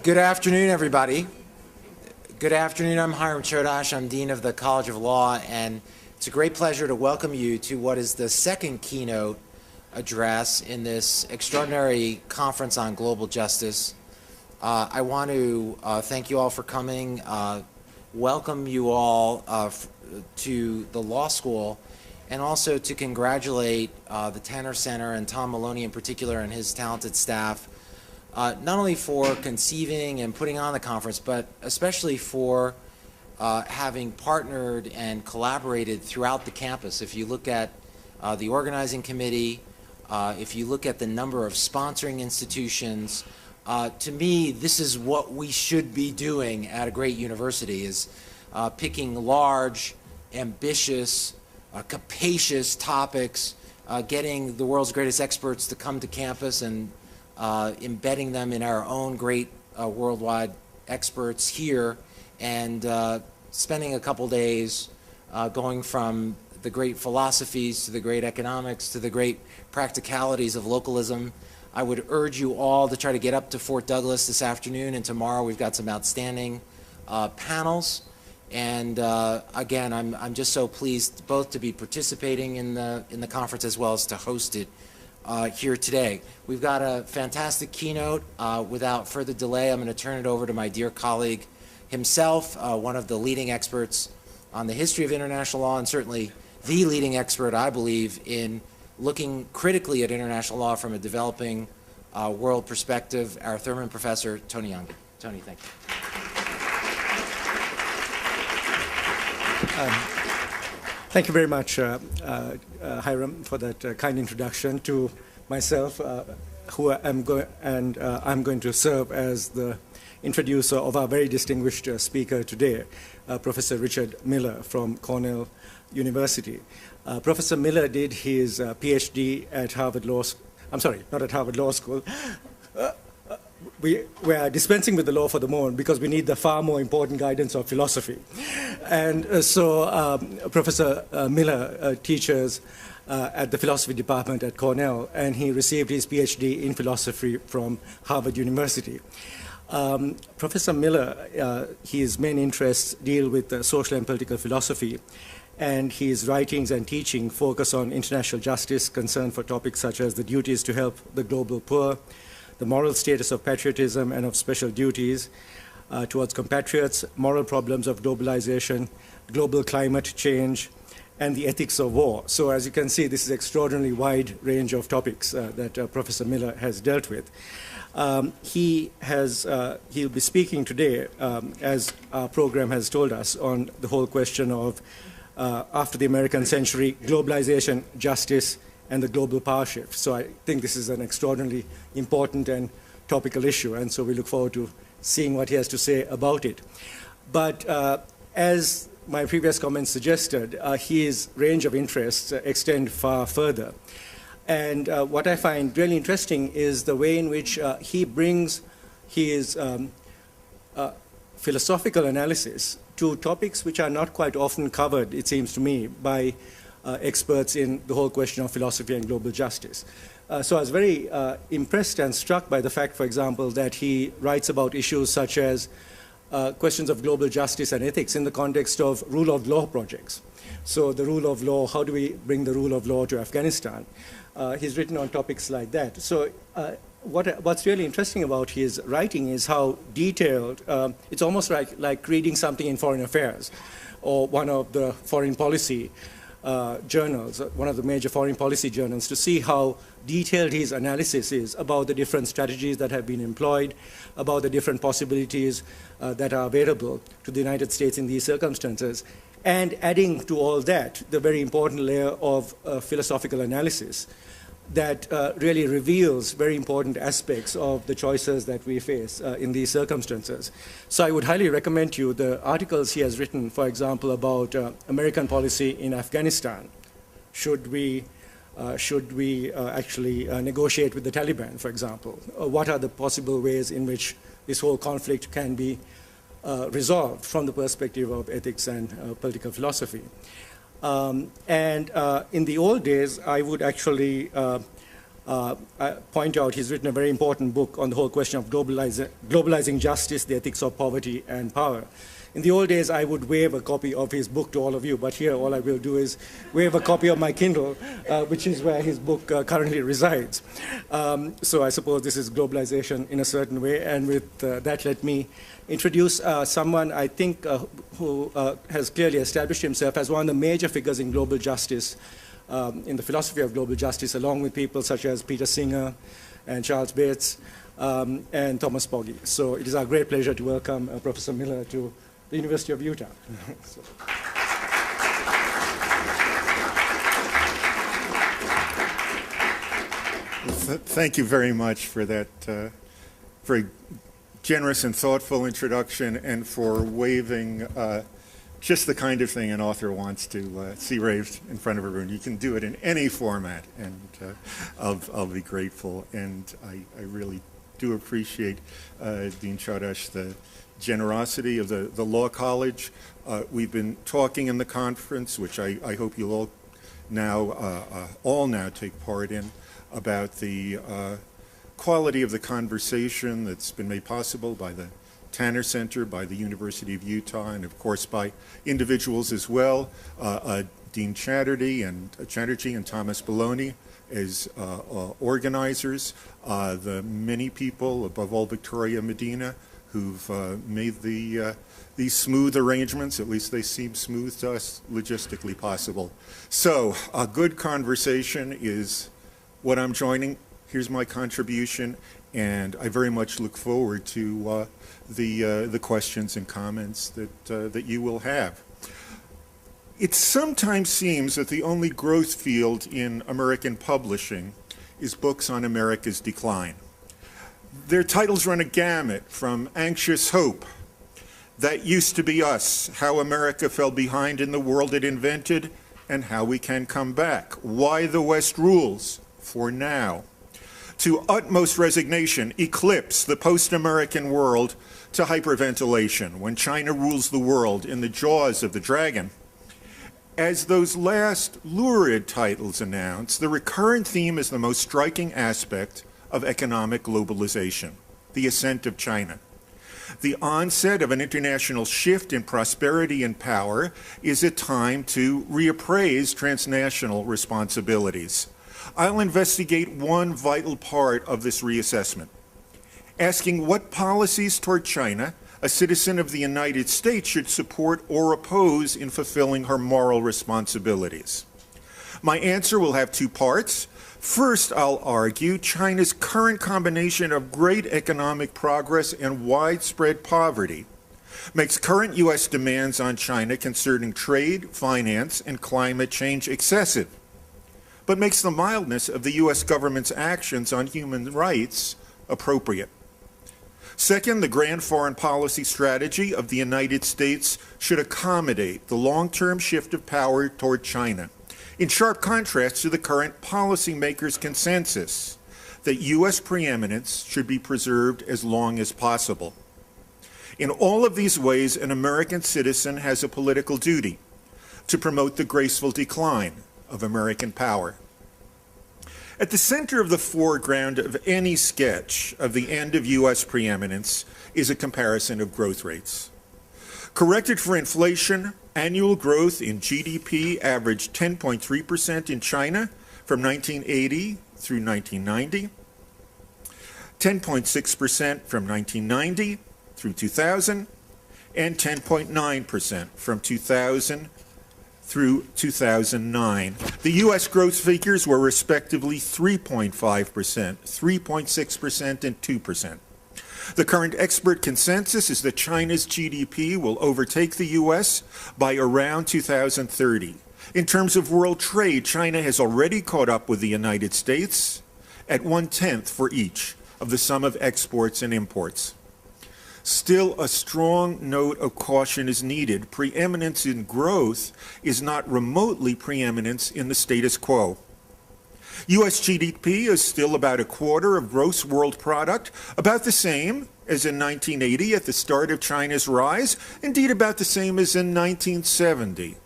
Good afternoon, everybody. Good afternoon. I'm Hiram Chodash. I'm Dean of the College of Law, and it's a great pleasure to welcome you to what is the second keynote address in this extraordinary conference on global justice. I want to thank you all for coming, welcome you all to the law school, and also to congratulate the Tanner Center and Tom Maloney in particular and his talented staff, not only for conceiving and putting on the conference, but especially for having partnered and collaborated throughout the campus. If you look at the organizing committee, if you look at the number of sponsoring institutions, to me, this is what we should be doing at a great university, is picking large, ambitious, capacious topics, getting the world's greatest experts to come to campus and embedding them in our own great worldwide experts here, and spending a couple days going from the great philosophies to the great economics to the great practicalities of localism. I would urge you all to try to get up to Fort Douglas this afternoon, and tomorrow we've got some outstanding panels. And again, I'm just so pleased both to be participating in the conference as well as to host it here today. We've got a fantastic keynote. Without further delay, I'm going to turn it over to my dear colleague himself, one of the leading experts on the history of international law, and certainly the leading expert, I believe, in looking critically at international law from a developing world perspective, our Thurman professor, Tony Young. Tony, thank you. Thank you very much, Hiram, for that kind introduction to myself, I'm going to serve as the introducer of our very distinguished speaker today, Professor Richard Miller from Cornell University. Professor Miller did his PhD at Harvard Law School. I'm sorry, not at Harvard Law School. We are dispensing with the law for the moment because we need the far more important guidance of philosophy. And so Professor Miller teaches at the philosophy department at Cornell, and he received his PhD in philosophy from Harvard University. Professor Miller, his main interests deal with social and political philosophy, and his writings and teaching focus on international justice, concern for topics such as the duties to help the global poor, the moral status of patriotism and of special duties towards compatriots, moral problems of globalization, global climate change, and the ethics of war. So as you can see, this is an extraordinarily wide range of topics that Professor Miller has dealt with. He'll be speaking today, as our program has told us, on the whole question of, after the American century, globalization, justice, and the global power shift. So I think this is an extraordinarily important and topical issue, and so we look forward to seeing what he has to say about it. But as my previous comments suggested, his range of interests extend far further. And what I find really interesting is the way in which he brings his philosophical analysis to topics which are not quite often covered, it seems to me, by experts in the whole question of philosophy and global justice. So I was very impressed and struck by the fact, for example, that he writes about issues such as questions of global justice and ethics in the context of rule of law projects. So the rule of law, how do we bring the rule of law to Afghanistan? He's written on topics like that. So what's really interesting about his writing is how detailed, it's almost like reading something in Foreign Affairs or one of the foreign policy journals, one of the major foreign policy journals, to see how detailed his analysis is about the different strategies that have been employed, about the different possibilities that are available to the United States in these circumstances, and adding to all that the very important layer of philosophical analysis that really reveals very important aspects of the choices that we face in these circumstances. So I would highly recommend to you the articles he has written, for example, about American policy in Afghanistan. Should we actually negotiate with the Taliban, for example? What are the possible ways in which this whole conflict can be resolved from the perspective of ethics and political philosophy? In the old days, I would actually I point out he's written a very important book on the whole question of globalizing justice, the ethics of poverty and power. In the old days, I would wave a copy of his book to all of you, but here all I will do is wave a copy of my Kindle, which is where his book currently resides. So I suppose this is globalization in a certain way, and with that, let me introduce someone I think who has clearly established himself as one of the major figures in global justice, in the philosophy of global justice, along with people such as Peter Singer and Charles Bates and Thomas Pogge. So it is our great pleasure to welcome Professor Miller to the University of Utah. Thank you very much for that very generous and thoughtful introduction, and for waving just the kind of thing an author wants to see raised in front of a room. You can do it in any format, and I'll be grateful. And I really do appreciate, Dean Chodash, the generosity of the Law College. We've been talking in the conference, which I hope you'll all now take part in, about the quality of the conversation that's been made possible by the Tanner Center, by the University of Utah, and of course by individuals as well, Dean Chatterjee and Thomas Bologna as organizers, the many people, above all Victoria Medina, who've made these smooth arrangements, at least they seem smooth to us, logistically possible. So a good conversation is what I'm joining. Here's my contribution, and I very much look forward to the questions and comments that you will have. It sometimes seems that the only growth field in American publishing is books on America's decline. Their titles run a gamut from Anxious Hope, That Used to Be Us, How America Fell Behind in the World It Invented and How We Can Come Back, Why the West Rules, For Now, to Utmost Resignation, Eclipse, The Post-American World, to Hyperventilation, When China Rules the World, In the Jaws of the Dragon. As those last lurid titles announce, the recurrent theme is the most striking aspect of economic globalization, the ascent of China. The onset of an international shift in prosperity and power is a time to reappraise transnational responsibilities. I'll investigate one vital part of this reassessment, asking what policies toward China a citizen of the United States should support or oppose in fulfilling her moral responsibilities. My answer will have two parts. First, I'll argue China's current combination of great economic progress and widespread poverty makes current U.S. demands on China concerning trade, finance, and climate change excessive, but makes the mildness of the U.S. government's actions on human rights appropriate. Second, the grand foreign policy strategy of the United States should accommodate the long-term shift of power toward China, in sharp contrast to the current policymakers' consensus that U.S. preeminence should be preserved as long as possible. In all of these ways, an American citizen has a political duty to promote the graceful decline of American power. At the center of the foreground of any sketch of the end of U.S. preeminence is a comparison of growth rates. Corrected for inflation, annual growth in GDP averaged 10.3% in China from 1980 through 1990, 10.6% from 1990 through 2000, and 10.9% from 2000 through 2009. The U.S. growth figures were respectively 3.5%, 3.6%, and 2%. The current expert consensus is that China's GDP will overtake the U.S. by around 2030. In terms of world trade, China has already caught up with the United States at 1/10 for each of the sum of exports and imports. Still, a strong note of caution is needed. Preeminence in growth is not remotely preeminence in the status quo. U.S. GDP is still about a quarter of gross world product, about the same as in 1980 at the start of China's rise, indeed about the same as in 1970.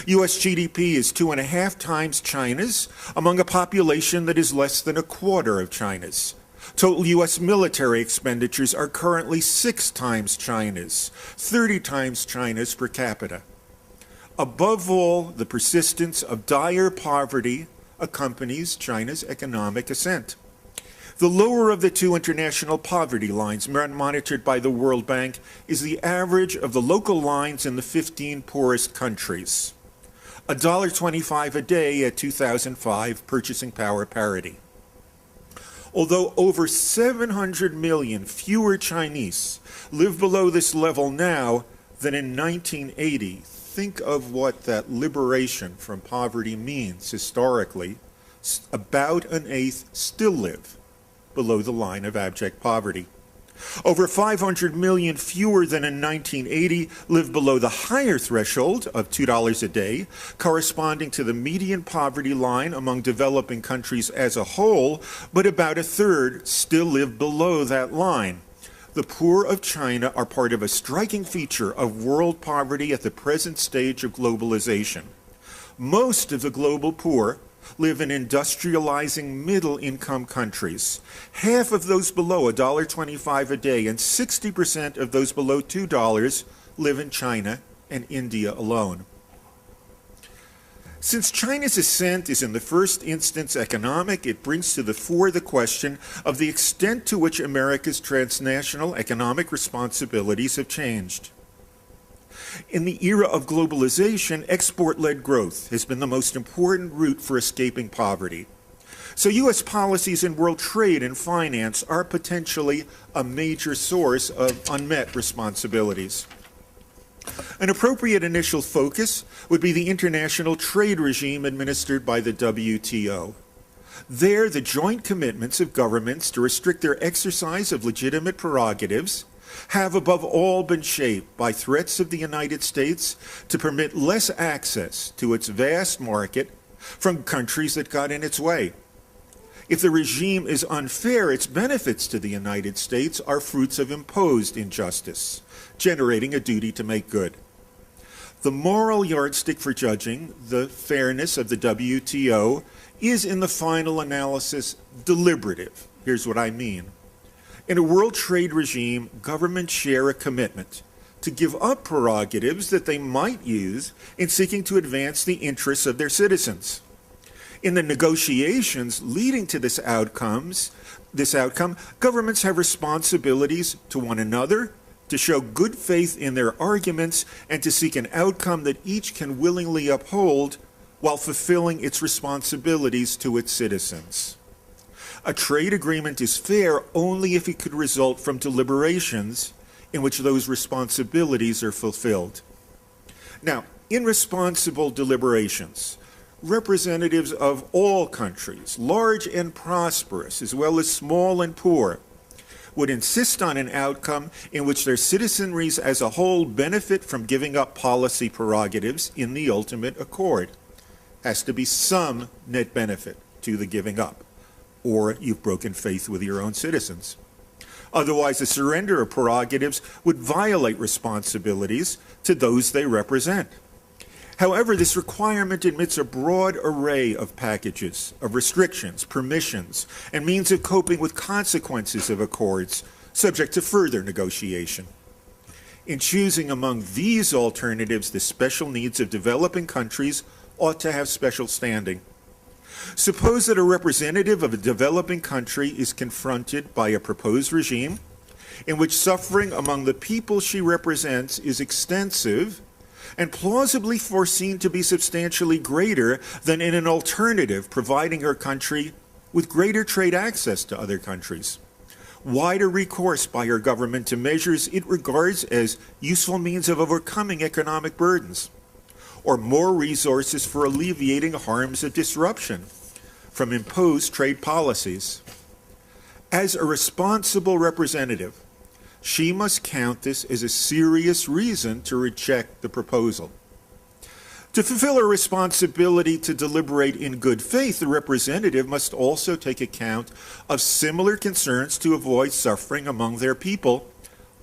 U.S. GDP is 2.5 times China's among a population that is less than a quarter of China's. Total U.S. military expenditures are currently 6 times China's, 30 times China's per capita. Above all, the persistence of dire poverty accompanies China's economic ascent. The lower of the two international poverty lines monitored by the World Bank is the average of the local lines in the 15 poorest countries. $1.25 a day at 2005 purchasing power parity. Although over 700 million fewer Chinese live below this level now than in 1980, think of what that liberation from poverty means historically. About an eighth still live below the line of abject poverty. Over 500 million fewer than in 1980 live below the higher threshold of $2 a day, corresponding to the median poverty line among developing countries as a whole, but about a third still live below that line. The poor of China are part of a striking feature of world poverty at the present stage of globalization. Most of the global poor live in industrializing middle-income countries. Half of those below $1.25 a day and 60% of those below $2 live in China and India alone. Since China's ascent is in the first instance economic, it brings to the fore the question of the extent to which America's transnational economic responsibilities have changed. In the era of globalization, export-led growth has been the most important route for escaping poverty. So U.S. policies in world trade and finance are potentially a major source of unmet responsibilities. An appropriate initial focus would be the international trade regime administered by the WTO. There, the joint commitments of governments to restrict their exercise of legitimate prerogatives have above all been shaped by threats of the United States to permit less access to its vast market from countries that got in its way. If the regime is unfair, its benefits to the United States are fruits of imposed injustice, generating a duty to make good. The moral yardstick for judging the fairness of the WTO is, in the final analysis, deliberative. Here's what I mean. In a world trade regime, governments share a commitment to give up prerogatives that they might use in seeking to advance the interests of their citizens. In the negotiations leading to this outcome, governments have responsibilities to one another, to show good faith in their arguments, and to seek an outcome that each can willingly uphold while fulfilling its responsibilities to its citizens. A trade agreement is fair only if it could result from deliberations in which those responsibilities are fulfilled. Now, in responsible deliberations, representatives of all countries, large and prosperous, as well as small and poor, would insist on an outcome in which their citizenries as a whole benefit from giving up policy prerogatives in the ultimate accord. Has to be some net benefit to the giving up, or you've broken faith with your own citizens. Otherwise, the surrender of prerogatives would violate responsibilities to those they represent. However, this requirement admits a broad array of packages, of restrictions, permissions, and means of coping with consequences of accords, subject to further negotiation. In choosing among these alternatives, the special needs of developing countries ought to have special standing. Suppose that a representative of a developing country is confronted by a proposed regime in which suffering among the people she represents is extensive and plausibly foreseen to be substantially greater than in an alternative providing her country with greater trade access to other countries, wider recourse by her government to measures it regards as useful means of overcoming economic burdens, or more resources for alleviating harms of disruption from imposed trade policies. As a responsible representative, she must count this as a serious reason to reject the proposal. To fulfill her responsibility to deliberate in good faith, the representative must also take account of similar concerns to avoid suffering among their people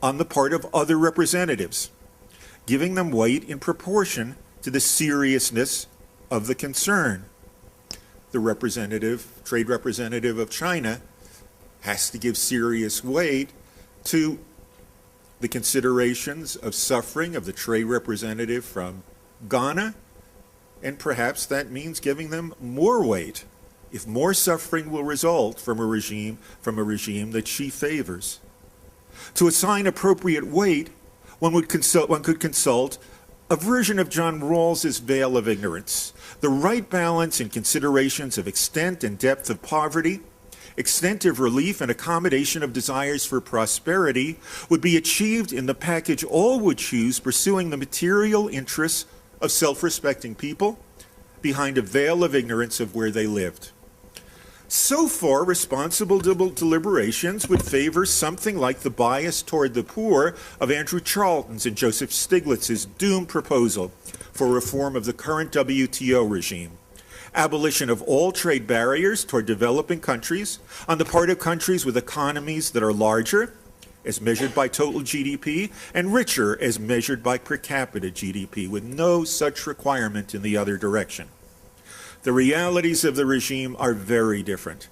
on the part of other representatives, giving them weight in proportion to the seriousness of the concern. The trade representative of China has to give serious weight to the considerations of suffering of the trade representative from Ghana, and perhaps that means giving them more weight if more suffering will result from a regime that she favors. To assign appropriate weight, one could consult a version of John Rawls's veil of ignorance, the right balance in considerations of extent and depth of poverty, extent of relief and accommodation of desires for prosperity would be achieved in the package all would choose, pursuing the material interests of self-respecting people behind a veil of ignorance of where they lived. So far, responsible deliberations would favor something like the bias toward the poor of Andrew Charlton's and Joseph Stiglitz's doomed proposal for reform of the current WTO regime. Abolition of all trade barriers toward developing countries on the part of countries with economies that are larger, as measured by total GDP, and richer as measured by per capita GDP, with no such requirement in the other direction. The realities of the regime are very different.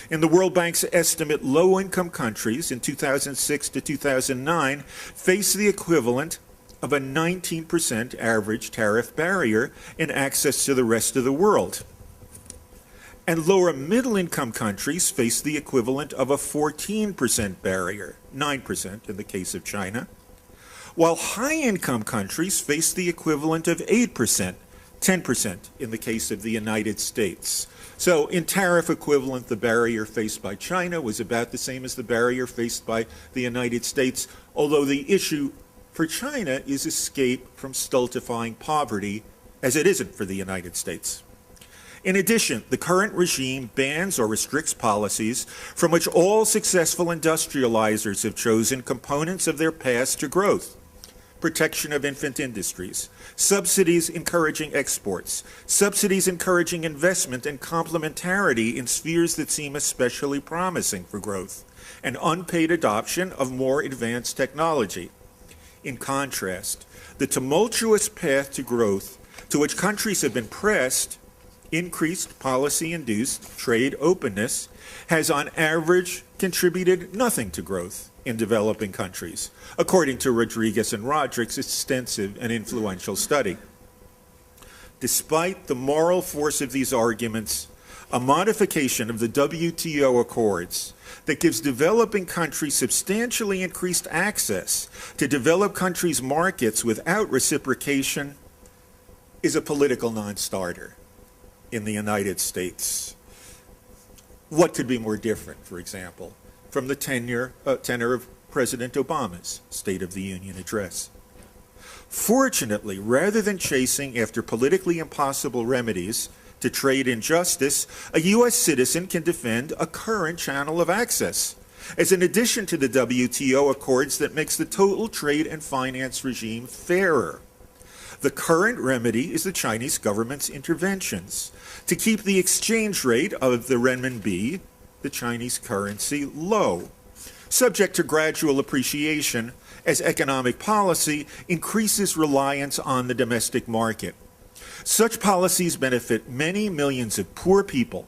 In the World Bank's estimate, low-income countries in 2006 to 2009 face the equivalent of a 19% average tariff barrier in access to the rest of the world. And lower middle-income countries face the equivalent of a 14% barrier, 9% in the case of China, while high-income countries face the equivalent of 8%, 10% in the case of the United States. So in tariff equivalent, the barrier faced by China was about the same as the barrier faced by the United States, although the issue for China is escape from stultifying poverty, as it isn't for the United States. In addition, the current regime bans or restricts policies from which all successful industrializers have chosen components of their path to growth: protection of infant industries, subsidies encouraging exports, subsidies encouraging investment and complementarity in spheres that seem especially promising for growth, and unpaid adoption of more advanced technology. In contrast, the tumultuous path to growth to which countries have been pressed, increased policy-induced trade openness, has on average contributed nothing to growth in developing countries, according to Rodriguez and Roderick's extensive and influential study. Despite the moral force of these arguments, a modification of the WTO Accords that gives developing countries substantially increased access to developed countries' markets without reciprocation is a political non-starter in the United States. What could be more different, for example, from the tenor of President Obama's State of the Union address? Fortunately, rather than chasing after politically impossible remedies to trade injustice, a U.S. citizen can defend a current channel of access as an addition to the WTO Accords that makes the total trade and finance regime fairer. The current remedy is the Chinese government's interventions to keep the exchange rate of the renminbi, the Chinese currency, low, subject to gradual appreciation as economic policy increases reliance on the domestic market. Such policies benefit many millions of poor people.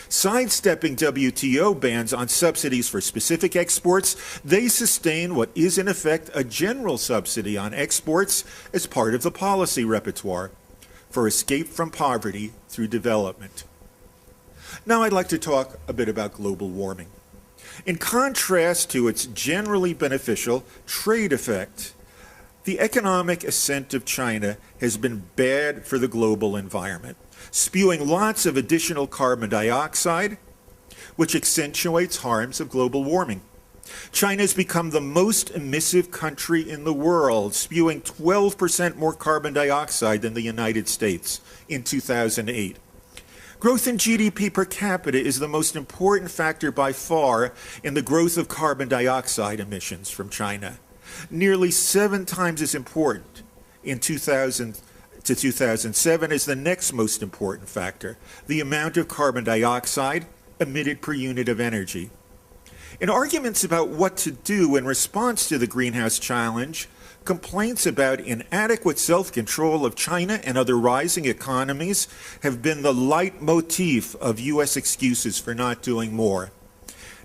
Sidestepping WTO bans on subsidies for specific exports, they sustain what is in effect a general subsidy on exports as part of the policy repertoire for escape from poverty through development. Now I'd like to talk a bit about global warming. In contrast to its generally beneficial trade effect, the economic ascent of China has been bad for the global environment, spewing lots of additional carbon dioxide, which accentuates harms of global warming. China has become the most emissive country in the world, spewing 12% more carbon dioxide than the United States in 2008. Growth in GDP per capita is the most important factor by far in the growth of carbon dioxide emissions from China, nearly 7 times as important in 2000 to 2007 as the next most important factor, the amount of carbon dioxide emitted per unit of energy. In arguments about what to do in response to the greenhouse challenge, complaints about inadequate self-control of China and other rising economies have been the leitmotif of U.S. excuses for not doing more.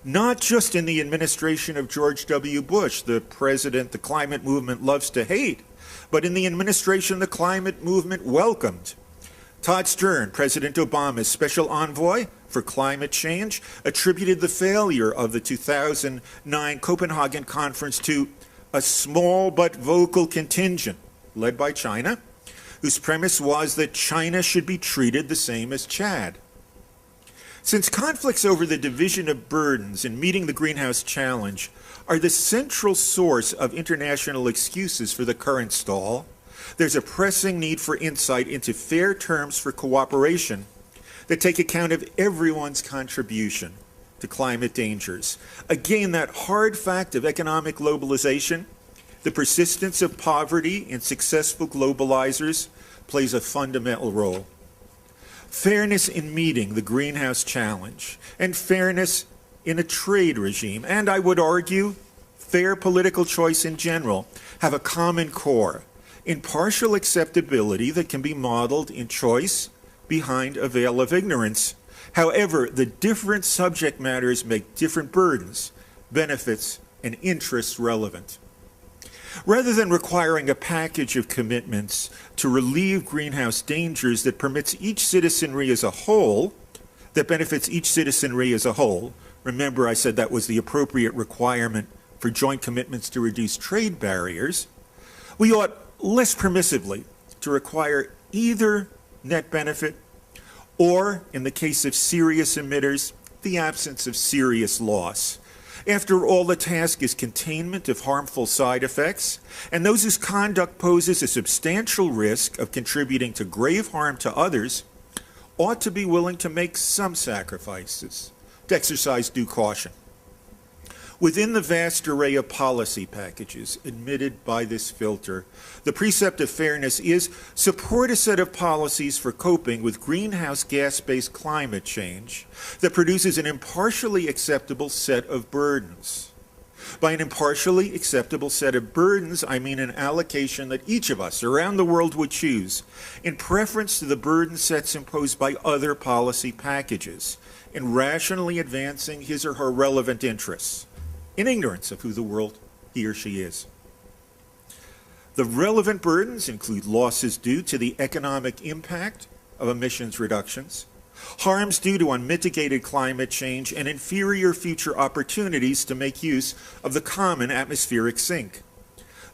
Not just in the administration of George W. Bush, the president the climate movement loves to hate, but in the administration the climate movement welcomed. Todd Stern, President Obama's special envoy for climate change, attributed the failure of the 2009 Copenhagen conference to a small but vocal contingent led by China, whose premise was that China should be treated the same as Chad. Since conflicts over the division of burdens in meeting the greenhouse challenge are the central source of international excuses for the current stall, there's a pressing need for insight into fair terms for cooperation that take account of everyone's contribution to climate dangers. Again, that hard fact of economic globalization, the persistence of poverty in successful globalizers, plays a fundamental role. Fairness in meeting the greenhouse challenge, and fairness in a trade regime, and I would argue fair political choice in general, have a common core: impartial acceptability that can be modeled in choice behind a veil of ignorance. However, the different subject matters make different burdens, benefits, and interests relevant. Rather than requiring a package of commitments to relieve greenhouse dangers that permits each citizenry as a whole, that benefits each citizenry as a whole, remember I said that was the appropriate requirement for joint commitments to reduce trade barriers, we ought less permissively to require either net benefit or, in the case of serious emitters, the absence of serious loss. After all, the task is containment of harmful side effects, and those whose conduct poses a substantial risk of contributing to grave harm to others ought to be willing to make some sacrifices, to exercise due caution. Within the vast array of policy packages admitted by this filter, the precept of fairness is support a set of policies for coping with greenhouse gas-based climate change that produces an impartially acceptable set of burdens. By an impartially acceptable set of burdens, I mean an allocation that each of us around the world would choose in preference to the burden sets imposed by other policy packages, in rationally advancing his or her relevant interests, in ignorance of who the world he or she is. The relevant burdens include losses due to the economic impact of emissions reductions, harms due to unmitigated climate change, and inferior future opportunities to make use of the common atmospheric sink.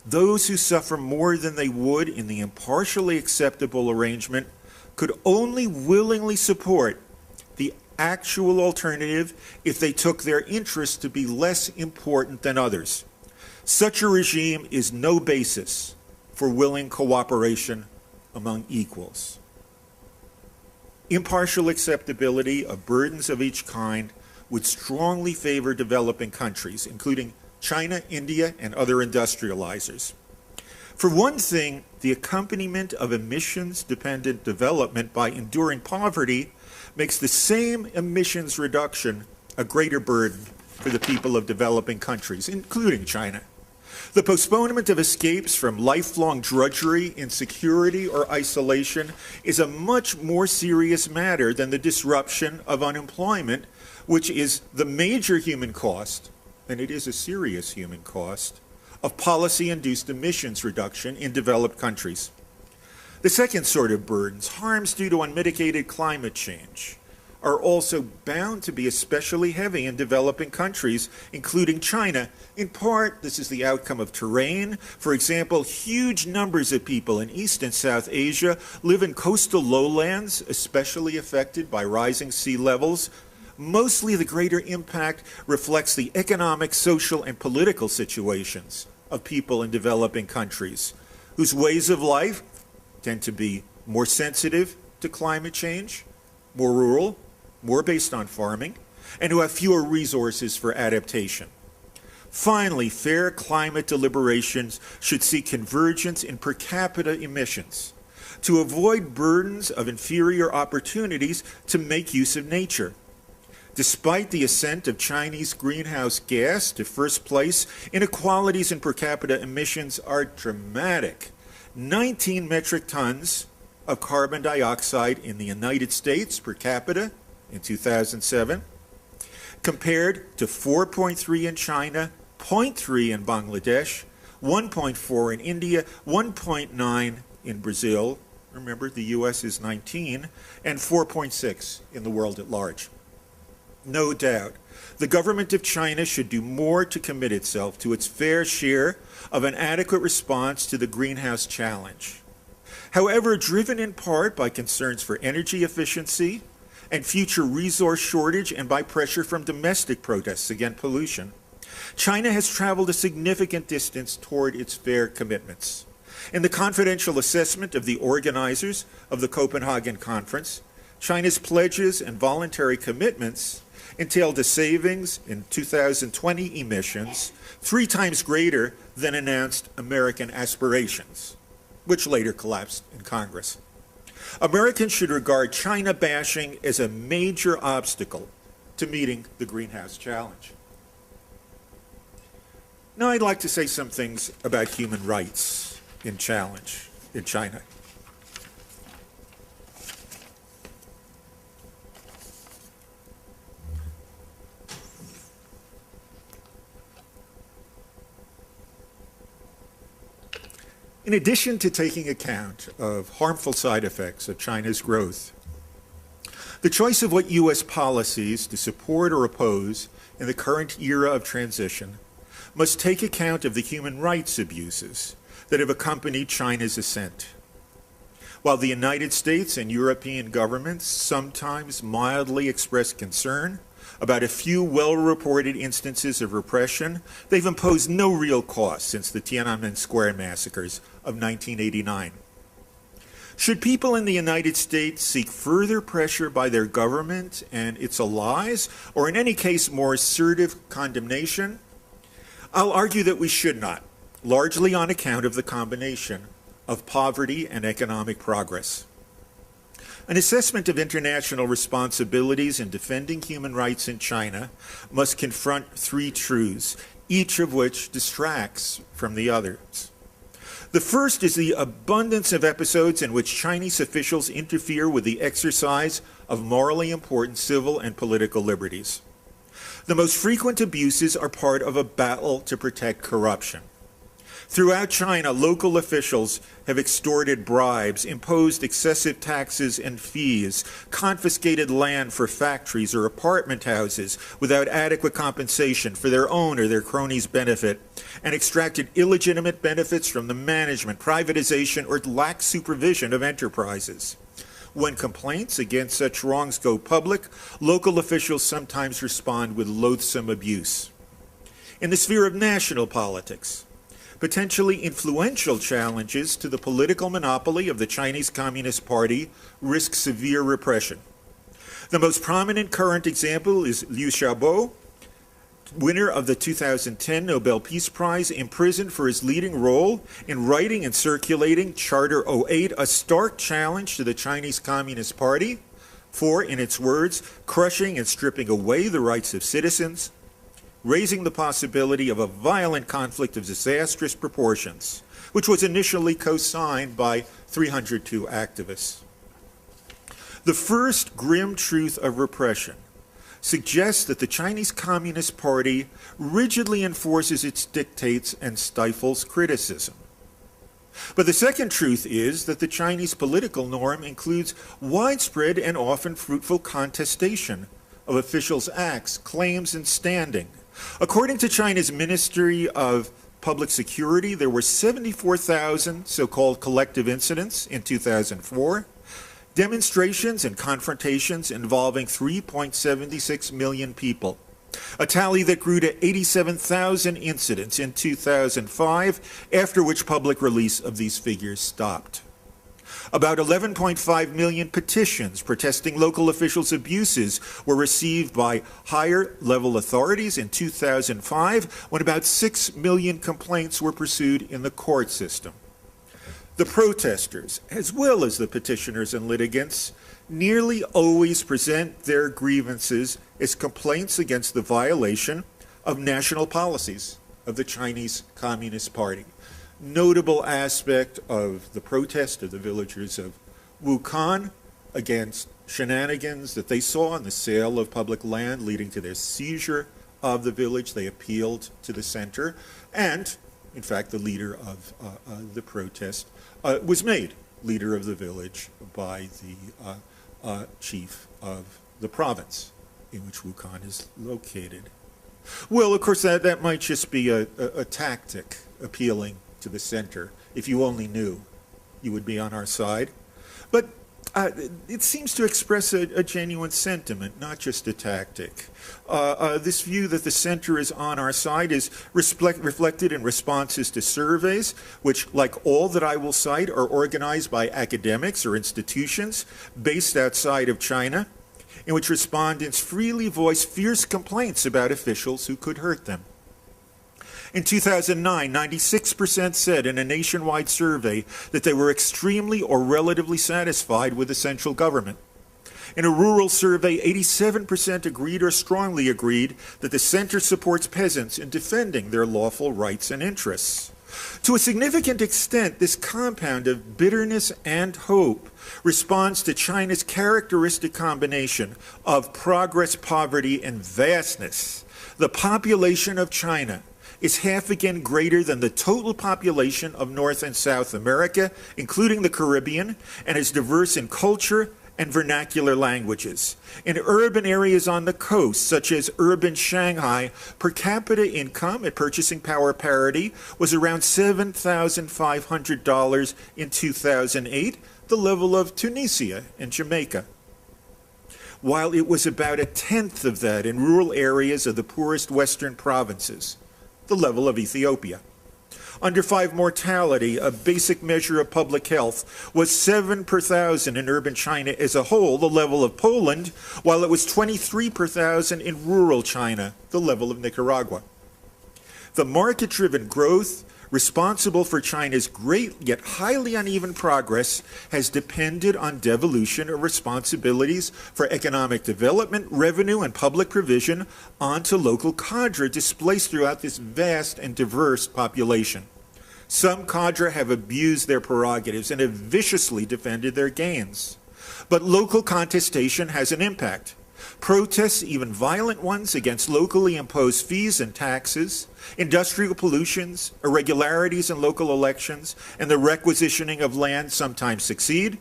Those who suffer more than they would in the impartially acceptable arrangement could only willingly support the actual alternative if they took their interests to be less important than others. Such a regime is no basis for willing cooperation among equals. Impartial acceptability of burdens of each kind would strongly favor developing countries, including China, India, and other industrializers. For one thing, the accompaniment of emissions-dependent development by enduring poverty makes the same emissions reduction a greater burden for the people of developing countries, including China. The postponement of escapes from lifelong drudgery, insecurity, or isolation is a much more serious matter than the disruption of unemployment, which is the major human cost, and it is a serious human cost, of policy-induced emissions reduction in developed countries. The second sort of burdens, harms due to unmitigated climate change, are also bound to be especially heavy in developing countries, including China. In part, this is the outcome of terrain. For example, huge numbers of people in East and South Asia live in coastal lowlands, especially affected by rising sea levels. Mostly the greater impact reflects the economic, social, and political situations of people in developing countries, whose ways of life tend to be more sensitive to climate change, more rural, more based on farming, and who have fewer resources for adaptation. Finally, fair climate deliberations should see convergence in per capita emissions to avoid burdens of inferior opportunities to make use of nature. Despite the ascent of Chinese greenhouse gas to first place, inequalities in per capita emissions are dramatic. 19 metric tons of carbon dioxide in the United States per capita in 2007, compared to 4.3 in China, 0.3 in Bangladesh, 1.4 in India, 1.9 in Brazil, remember the US is 19, and 4.6 in the world at large. No doubt, the government of China should do more to commit itself to its fair share of an adequate response to the greenhouse challenge. However, driven in part by concerns for energy efficiency and future resource shortage and by pressure from domestic protests against pollution, China has traveled a significant distance toward its fair commitments. In the confidential assessment of the organizers of the Copenhagen Conference, China's pledges and voluntary commitments entailed a savings in 2020 emissions 3 times greater than announced American aspirations, which later collapsed in Congress. Americans should regard China bashing as a major obstacle to meeting the greenhouse challenge. Now I'd like to say some things about human rights in China. In addition to taking account of harmful side effects of China's growth, the choice of what U.S. policies to support or oppose in the current era of transition must take account of the human rights abuses that have accompanied China's ascent. While the United States and European governments sometimes mildly express concern about a few well-reported instances of repression, they've imposed no real cost since the Tiananmen Square massacres of 1989. Should people in the United States seek further pressure by their government and its allies, or in any case more assertive condemnation? I'll argue that we should not, largely on account of the combination of poverty and economic progress. An assessment of international responsibilities in defending human rights in China must confront 3 truths, each of which distracts from the others. The first is the abundance of episodes in which Chinese officials interfere with the exercise of morally important civil and political liberties. The most frequent abuses are part of a battle to protect corruption. Throughout China, local officials have extorted bribes, imposed excessive taxes and fees, confiscated land for factories or apartment houses without adequate compensation for their own or their cronies' benefit, and extracted illegitimate benefits from the management, privatization, or lax supervision of enterprises. When complaints against such wrongs go public, local officials sometimes respond with loathsome abuse. In the sphere of national politics, potentially influential challenges to the political monopoly of the Chinese Communist Party risk severe repression. The most prominent current example is Liu Xiaobo, winner of the 2010 Nobel Peace Prize, imprisoned for his leading role in writing and circulating Charter 08, a stark challenge to the Chinese Communist Party for, in its words, crushing and stripping away the rights of citizens, raising the possibility of a violent conflict of disastrous proportions, which was initially co-signed by 302 activists. The first grim truth of repression suggests that the Chinese Communist Party rigidly enforces its dictates and stifles criticism. But the second truth is that the Chinese political norm includes widespread and often fruitful contestation of officials' acts, claims, and standing. According to China's Ministry of Public Security, there were 74,000 so-called collective incidents in 2004, demonstrations and confrontations involving 3.76 million people, a tally that grew to 87,000 incidents in 2005, after which public release of these figures stopped. About 11.5 million petitions protesting local officials' abuses were received by higher-level authorities in 2005, when about 6 million complaints were pursued in the court system. The protesters, as well as the petitioners and litigants, nearly always present their grievances as complaints against the violation of national policies of the Chinese Communist Party. Notable aspect of the protest of the villagers of Wuhan against shenanigans that they saw in the sale of public land leading to their seizure of the village. They appealed to the center, and in fact the leader of the protest was made leader of the village by the chief of the province in which Wuhan is located. Well, of course, that might just be a tactic appealing to the center. If you only knew, you would be on our side. But it seems to express a genuine sentiment, not just a tactic. This view that the center is on our side is reflected in responses to surveys, which, like all that I will cite, are organized by academics or institutions based outside of China, in which respondents freely voice fierce complaints about officials who could hurt them. In 2009, 96% said in a nationwide survey that they were extremely or relatively satisfied with the central government. In a rural survey, 87% agreed or strongly agreed that the center supports peasants in defending their lawful rights and interests. To a significant extent, this compound of bitterness and hope responds to China's characteristic combination of progress, poverty, and vastness. The population of China is half again greater than the total population of North and South America, including the Caribbean, and is diverse in culture and vernacular languages. In urban areas on the coast, such as urban Shanghai, per capita income at purchasing power parity was around $7,500 in 2008, the level of Tunisia and Jamaica, while it was about a tenth of that in rural areas of the poorest western provinces, the level of Ethiopia. Under 5 mortality, a basic measure of public health, was 7 per thousand in urban China as a whole, the level of Poland, while it was 23 per thousand in rural China, the level of Nicaragua. The market-driven growth responsible for China's great yet highly uneven progress has depended on devolution of responsibilities for economic development, revenue, and public provision onto local cadre displaced throughout this vast and diverse population. Some cadre have abused their prerogatives and have viciously defended their gains. But local contestation has an impact. Protests, even violent ones, against locally imposed fees and taxes, industrial pollutions, irregularities in local elections, and the requisitioning of land sometimes succeed.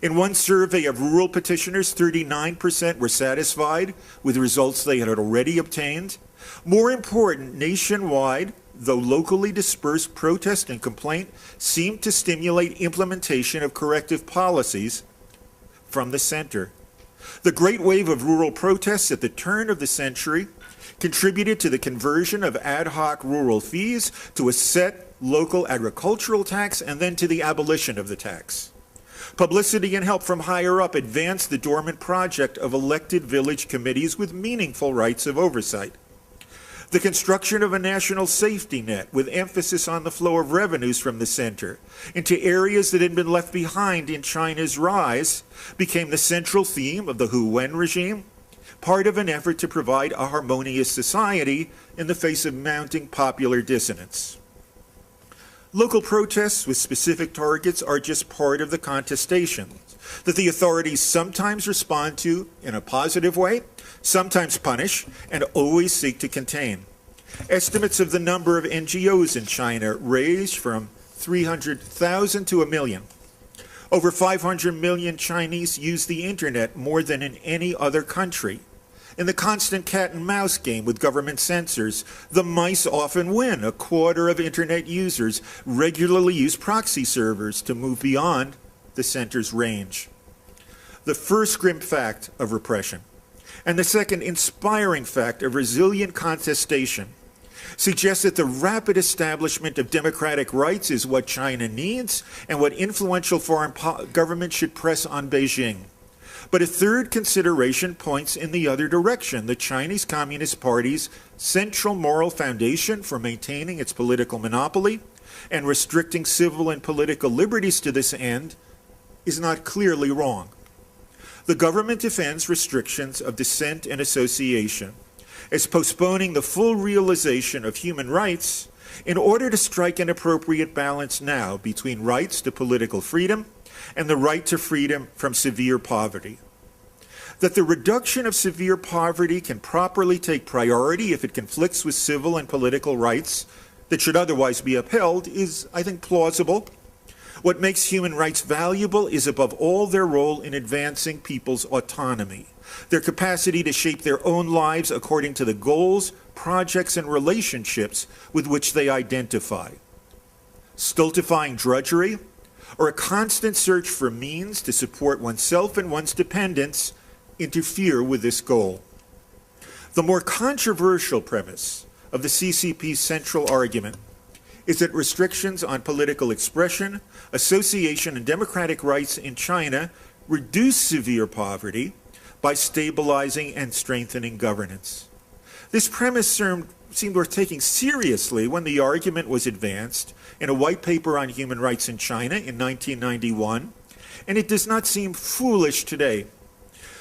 In one survey of rural petitioners, 39% were satisfied with the results they had already obtained. More important, nationwide, though locally dispersed protest and complaint seemed to stimulate implementation of corrective policies from the center. The great wave of rural protests at the turn of the century contributed to the conversion of ad hoc rural fees to a set local agricultural tax and then to the abolition of the tax. Publicity and help from higher up advanced the dormant project of elected village committees with meaningful rights of oversight. The construction of a national safety net with emphasis on the flow of revenues from the center into areas that had been left behind in China's rise became the central theme of the Hu Wen regime, part of an effort to provide a harmonious society in the face of mounting popular dissonance. Local protests with specific targets are just part of the contestation that the authorities sometimes respond to in a positive way, sometimes punish, and always seek to contain. Estimates of the number of NGOs in China range from 300,000 to 1 million. Over 500 million Chinese use the internet more than in any other country. In the constant cat and mouse game with government censors, the mice often win. A quarter of internet users regularly use proxy servers to move beyond the center's range. The first grim fact of repression, and the second inspiring fact of resilient contestation, suggests that the rapid establishment of democratic rights is what China needs and what influential foreign governments should press on Beijing. But a third consideration points in the other direction. The Chinese Communist Party's central moral foundation for maintaining its political monopoly and restricting civil and political liberties to this end is not clearly wrong. The government defends restrictions of dissent and association as postponing the full realization of human rights in order to strike an appropriate balance now between rights to political freedom and the right to freedom from severe poverty. That the reduction of severe poverty can properly take priority if it conflicts with civil and political rights that should otherwise be upheld is, I think, plausible. What makes human rights valuable is above all their role in advancing people's autonomy, their capacity to shape their own lives according to the goals, projects, and relationships with which they identify. Stultifying drudgery, or a constant search for means to support oneself and one's dependents, interfere with this goal. The more controversial premise of the CCP's central argument is that restrictions on political expression, association, and democratic rights in China reduce severe poverty by stabilizing and strengthening governance. This premise seemed worth taking seriously when the argument was advanced in a white paper on human rights in China in 1991, and it does not seem foolish today.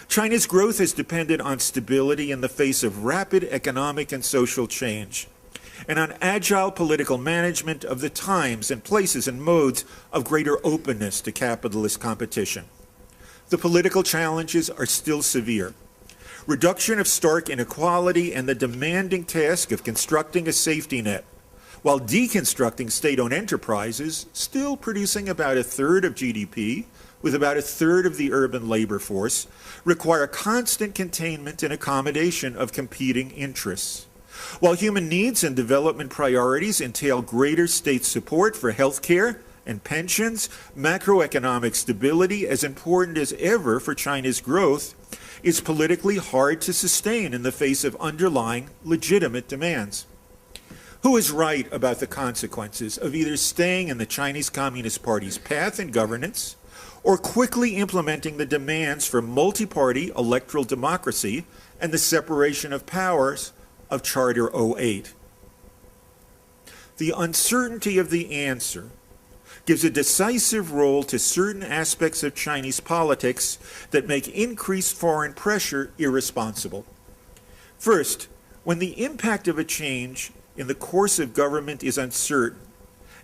China's growth has depended on stability in the face of rapid economic and social change, and on agile political management of the times and places and modes of greater openness to capitalist competition. The political challenges are still severe. Reduction of stark inequality and the demanding task of constructing a safety net, while deconstructing state-owned enterprises, still producing about a third of GDP, with about a third of the urban labor force, require constant containment and accommodation of competing interests. While human needs and development priorities entail greater state support for health care and pensions, macroeconomic stability, as important as ever for China's growth, is politically hard to sustain in the face of underlying legitimate demands. Who is right about the consequences of either staying in the Chinese Communist Party's path in governance or quickly implementing the demands for multi-party electoral democracy and the separation of powers of Charter 08? The uncertainty of the answer gives a decisive role to certain aspects of Chinese politics that make increased foreign pressure irresponsible. First, when the impact of a change in the course of government is uncertain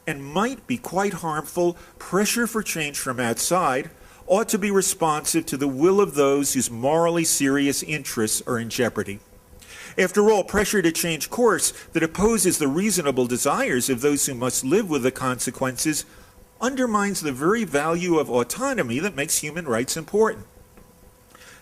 and might be quite harmful, pressure for change from outside ought to be responsive to the will of those whose morally serious interests are in jeopardy. After all, pressure to change course that opposes the reasonable desires of those who must live with the consequences undermines the very value of autonomy that makes human rights important.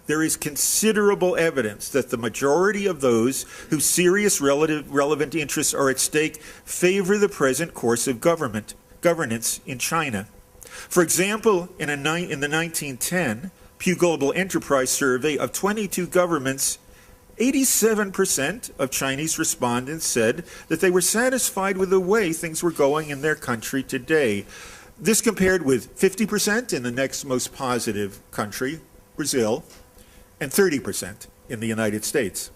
There is considerable evidence that the majority of those whose serious relevant interests are at stake favor the present course of governance in China. For example, in the 1910 Pew Global Enterprise survey of 22 governments, 87% of Chinese respondents said that they were satisfied with the way things were going in their country today. This compared with 50% in the next most positive country, Brazil, and 30% in the United States.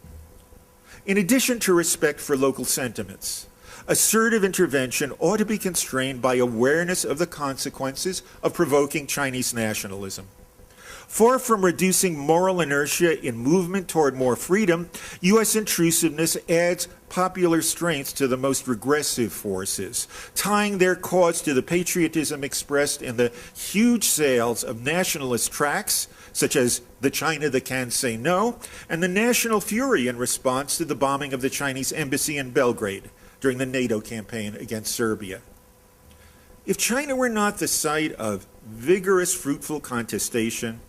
In addition to respect for local sentiments, assertive intervention ought to be constrained by awareness of the consequences of provoking Chinese nationalism. Far from reducing moral inertia in movement toward more freedom, U.S. intrusiveness adds popular strength to the most regressive forces, tying their cause to the patriotism expressed in the huge sales of nationalist tracts, such as The China That Can Say No, and the national fury in response to the bombing of the Chinese embassy in Belgrade during the NATO campaign against Serbia. If China were not the site of vigorous, fruitful contestation,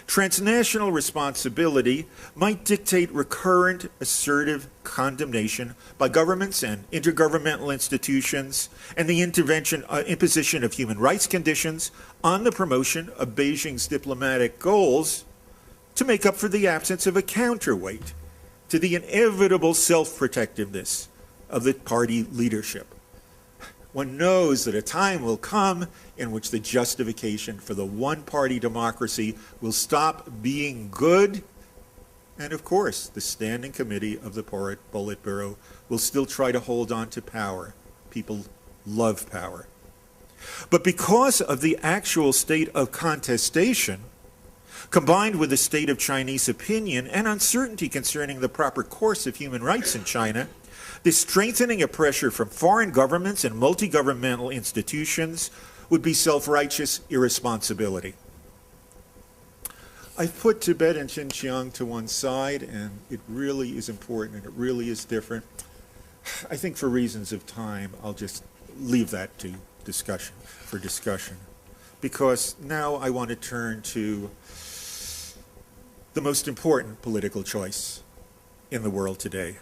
transnational responsibility might dictate recurrent, assertive condemnation by governments and intergovernmental institutions and the imposition of human rights conditions on the promotion of Beijing's diplomatic goals to make up for the absence of a counterweight to the inevitable self-protectiveness of the party leadership. One knows that a time will come in which the justification for the one-party democracy will stop being good, and of course, the Standing Committee of the Politburo will still try to hold on to power. People love power. But because of the actual state of contestation, Combined with the state of Chinese opinion and uncertainty concerning the proper course of human rights in China, this strengthening of pressure from foreign governments and multi-governmental institutions would be self-righteous irresponsibility. I've put Tibet and Xinjiang to one side, and it really is important and it really is different. I think for reasons of time, I'll just leave that to discussion, because now I want to turn to the most important political choice in the world today.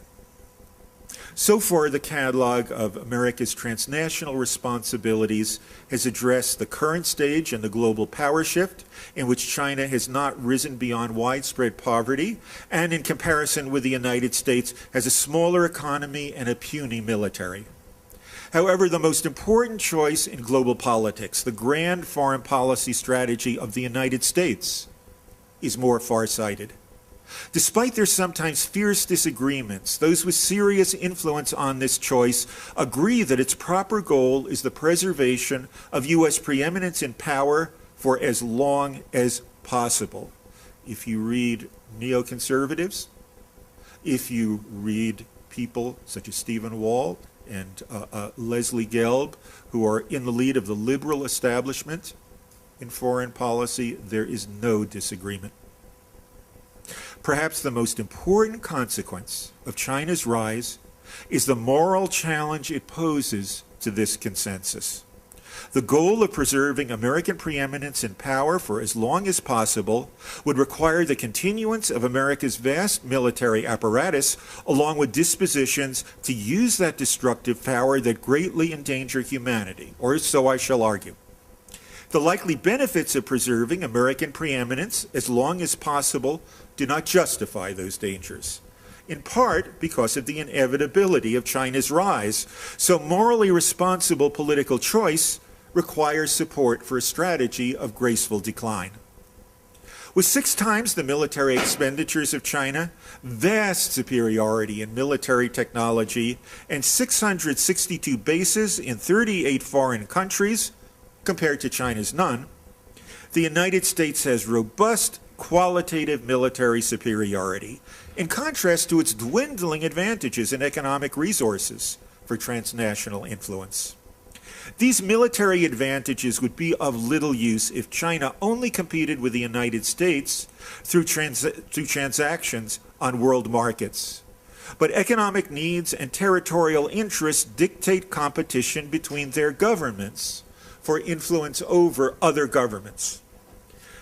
So far, the catalog of America's transnational responsibilities has addressed the current stage in the global power shift, in which China has not risen beyond widespread poverty, and in comparison with the United States, has a smaller economy and a puny military. However, the most important choice in global politics, the grand foreign policy strategy of the United States, is more far-sighted. Despite their sometimes fierce disagreements, those with serious influence on this choice agree that its proper goal is the preservation of U.S. preeminence in power for as long as possible. If you read neoconservatives, if you read people such as Stephen Wall and Leslie Gelb, who are in the lead of the liberal establishment in foreign policy, there is no disagreement. Perhaps the most important consequence of China's rise is the moral challenge it poses to this consensus. The goal of preserving American preeminence in power for as long as possible would require the continuance of America's vast military apparatus, along with dispositions to use that destructive power that greatly endanger humanity, or so I shall argue. The likely benefits of preserving American preeminence as long as possible do not justify those dangers, in part because of the inevitability of China's rise. So morally responsible political choice requires support for a strategy of graceful decline. With 6 times the military expenditures of China, vast superiority in military technology, and 662 bases in 38 foreign countries, compared to China's none, the United States has robust qualitative military superiority, in contrast to its dwindling advantages in economic resources for transnational influence. These military advantages would be of little use if China only competed with the United States through transactions on world markets. But economic needs and territorial interests dictate competition between their governments for influence over other governments.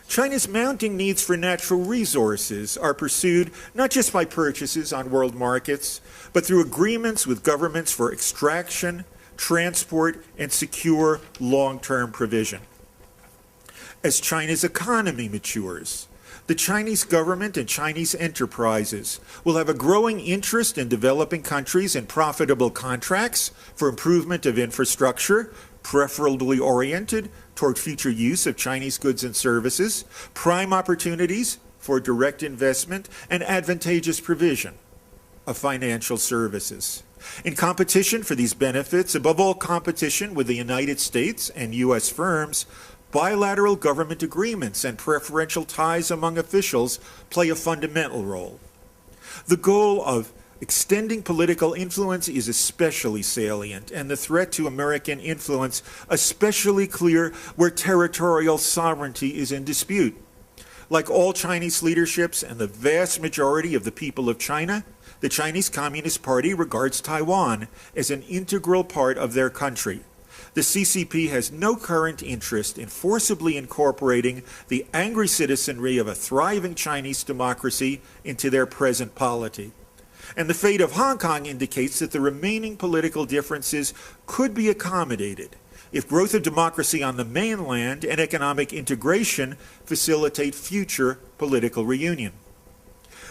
China's mounting needs for natural resources are pursued not just by purchases on world markets, but through agreements with governments for extraction, transport, and secure long-term provision. As China's economy matures, the Chinese government and Chinese enterprises will have a growing interest in developing countries in profitable contracts for improvement of infrastructure, preferably oriented toward future use of Chinese goods and services, prime opportunities for direct investment, and advantageous provision of financial services. In competition for these benefits, above all competition with the United States and U.S. firms, bilateral government agreements and preferential ties among officials play a fundamental role. The goal of extending political influence is especially salient, and the threat to American influence especially clear where territorial sovereignty is in dispute. Like all Chinese leaderships and the vast majority of the people of China, the Chinese Communist Party regards Taiwan as an integral part of their country. The CCP has no current interest in forcibly incorporating the angry citizenry of a thriving Chinese democracy into their present polity. And the fate of Hong Kong indicates that the remaining political differences could be accommodated if growth of democracy on the mainland and economic integration facilitate future political reunion.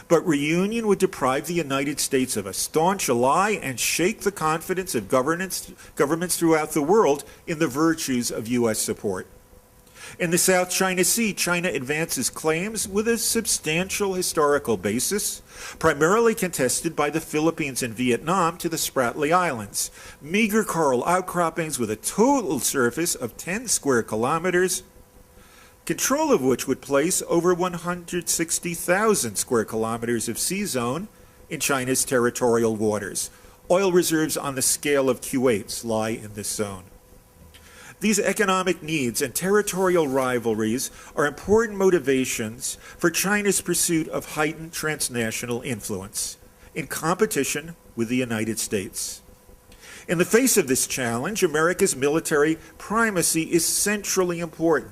But reunion would deprive the United States of a staunch ally and shake the confidence of governments throughout the world in the virtues of U.S. support. In the South China Sea, China advances claims with a substantial historical basis, primarily contested by the Philippines and Vietnam to the Spratly Islands, meager coral outcroppings with a total surface of 10 square kilometers, control of which would place over 160,000 square kilometers of sea zone in China's territorial waters. Oil reserves on the scale of Kuwait's lie in this zone. These economic needs and territorial rivalries are important motivations for China's pursuit of heightened transnational influence in competition with the United States. In the face of this challenge, America's military primacy is centrally important.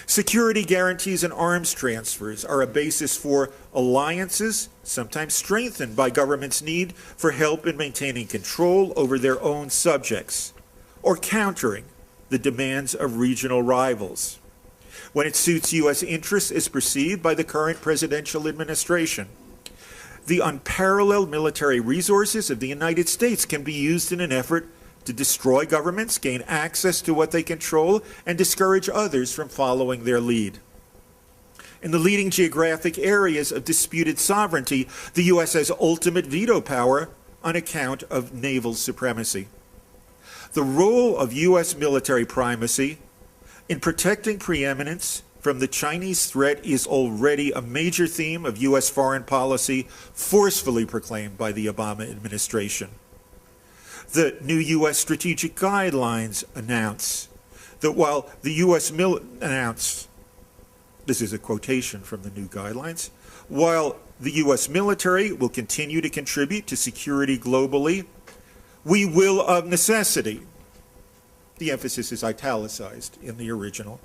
Security guarantees and arms transfers are a basis for alliances, sometimes strengthened by governments' need for help in maintaining control over their own subjects, or countering the demands of regional rivals. When it suits U.S. interests as perceived by the current presidential administration, the unparalleled military resources of the United States can be used in an effort to destroy governments, gain access to what they control, and discourage others from following their lead. In the leading geographic areas of disputed sovereignty, the U.S. has ultimate veto power on account of naval supremacy. The role of U.S. military primacy in protecting preeminence from the Chinese threat is already a major theme of U.S. foreign policy forcefully proclaimed by the Obama administration. The new U.S. strategic guidelines announce that while the U.S. this is a quotation from the new guidelines, while the U.S. military will continue to contribute to security globally, we will of necessity, the emphasis is italicized in the original,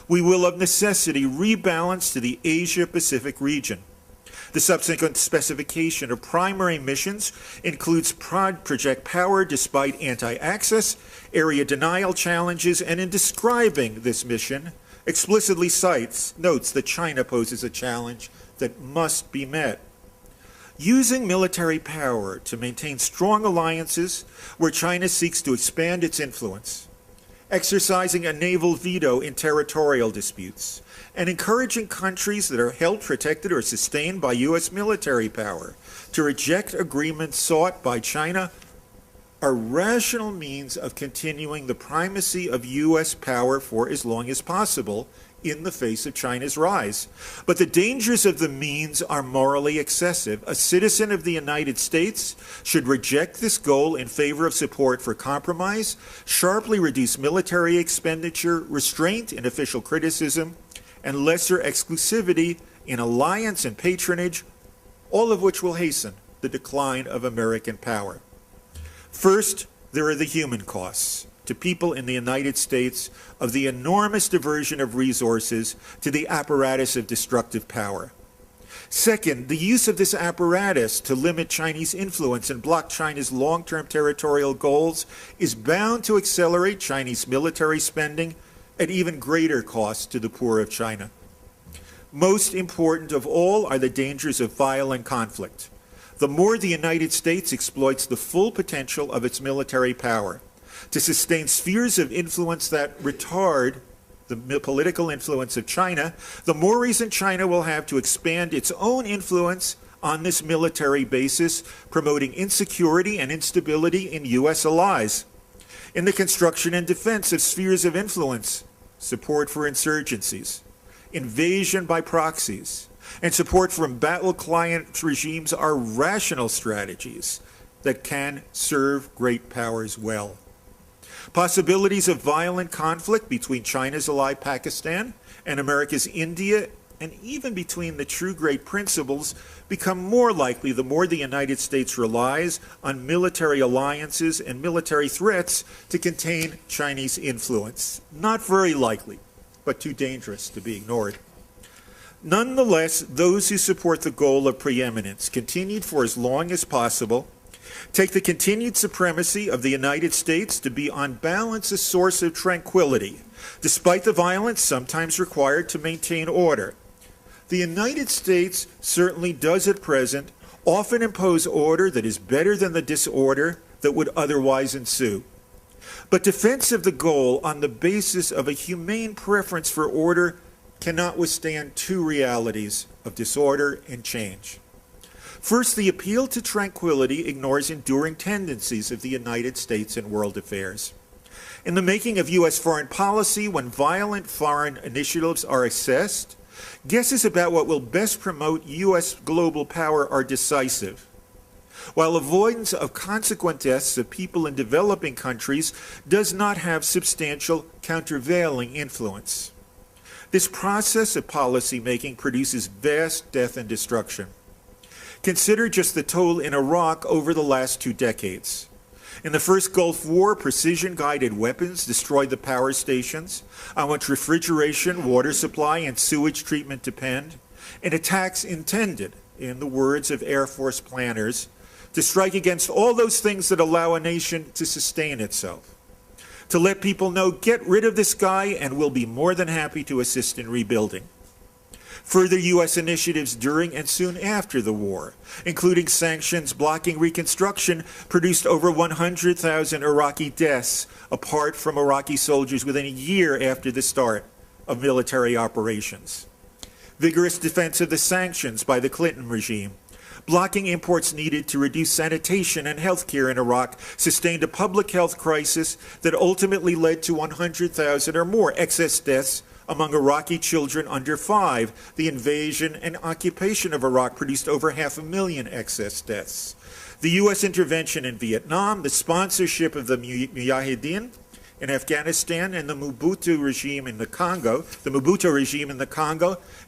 we will of necessity rebalance to the Asia-Pacific region. The subsequent specification of primary missions includes project power despite anti-access, area denial challenges, and in describing this mission, explicitly notes that China poses a challenge that must be met. Using military power to maintain strong alliances where China seeks to expand its influence, exercising a naval veto in territorial disputes, and encouraging countries that are held, protected, or sustained by U.S. military power to reject agreements sought by China are rational means of continuing the primacy of U.S. power for as long as possible in the face of China's rise. But the dangers of the means are morally excessive. A citizen of the United States should reject this goal in favor of support for compromise, sharply reduce military expenditure, restraint in official criticism, and lesser exclusivity in alliance and patronage, all of which will hasten the decline of American power. First, there are the human costs to people in the United States of the enormous diversion of resources to the apparatus of destructive power. Second, the use of this apparatus to limit Chinese influence and block China's long-term territorial goals is bound to accelerate Chinese military spending at even greater cost to the poor of China. Most important of all are the dangers of violent conflict. The more the United States exploits the full potential of its military power to sustain spheres of influence that retard the political influence of China, the more reason China will have to expand its own influence on this military basis, promoting insecurity and instability in U.S. allies. In the construction and defense of spheres of influence, support for insurgencies, invasion by proxies, and support from battle client regimes are rational strategies that can serve great powers well. Possibilities of violent conflict between China's ally Pakistan and America's India, and even between the true great principles, become more likely the more the United States relies on military alliances and military threats to contain Chinese influence. Not very likely, but too dangerous to be ignored. Nonetheless, those who support the goal of preeminence, continued for as long as possible, take the continued supremacy of the United States to be on balance a source of tranquility, despite the violence sometimes required to maintain order. The United States certainly does at present often impose order that is better than the disorder that would otherwise ensue. But defense of the goal on the basis of a humane preference for order cannot withstand two realities of disorder and change. First, the appeal to tranquility ignores enduring tendencies of the United States in world affairs. In the making of U.S. foreign policy, when violent foreign initiatives are assessed, guesses about what will best promote U.S. global power are decisive. While avoidance of consequent deaths of people in developing countries does not have substantial countervailing influence. This process of policy making produces vast death and destruction. Consider just the toll in Iraq over the last 2 decades. In the first Gulf War, precision-guided weapons destroyed the power stations on which refrigeration, water supply, and sewage treatment depend, and attacks intended, in the words of Air Force planners, to strike against all those things that allow a nation to sustain itself. To let people know, get rid of this guy and we'll be more than happy to assist in rebuilding. Further U.S. initiatives during and soon after the war, including sanctions blocking reconstruction, produced over 100,000 Iraqi deaths apart from Iraqi soldiers within a year after the start of military operations. Vigorous defense of the sanctions by the Clinton regime, blocking imports needed to reduce sanitation and health care in Iraq, sustained a public health crisis that ultimately led to 100,000 or more excess deaths among Iraqi children under 5. The invasion and occupation of Iraq produced over 500,000 excess deaths. The U.S. intervention in Vietnam, the sponsorship of the Mujahideen in Afghanistan, and the Mobutu regime in the Congo,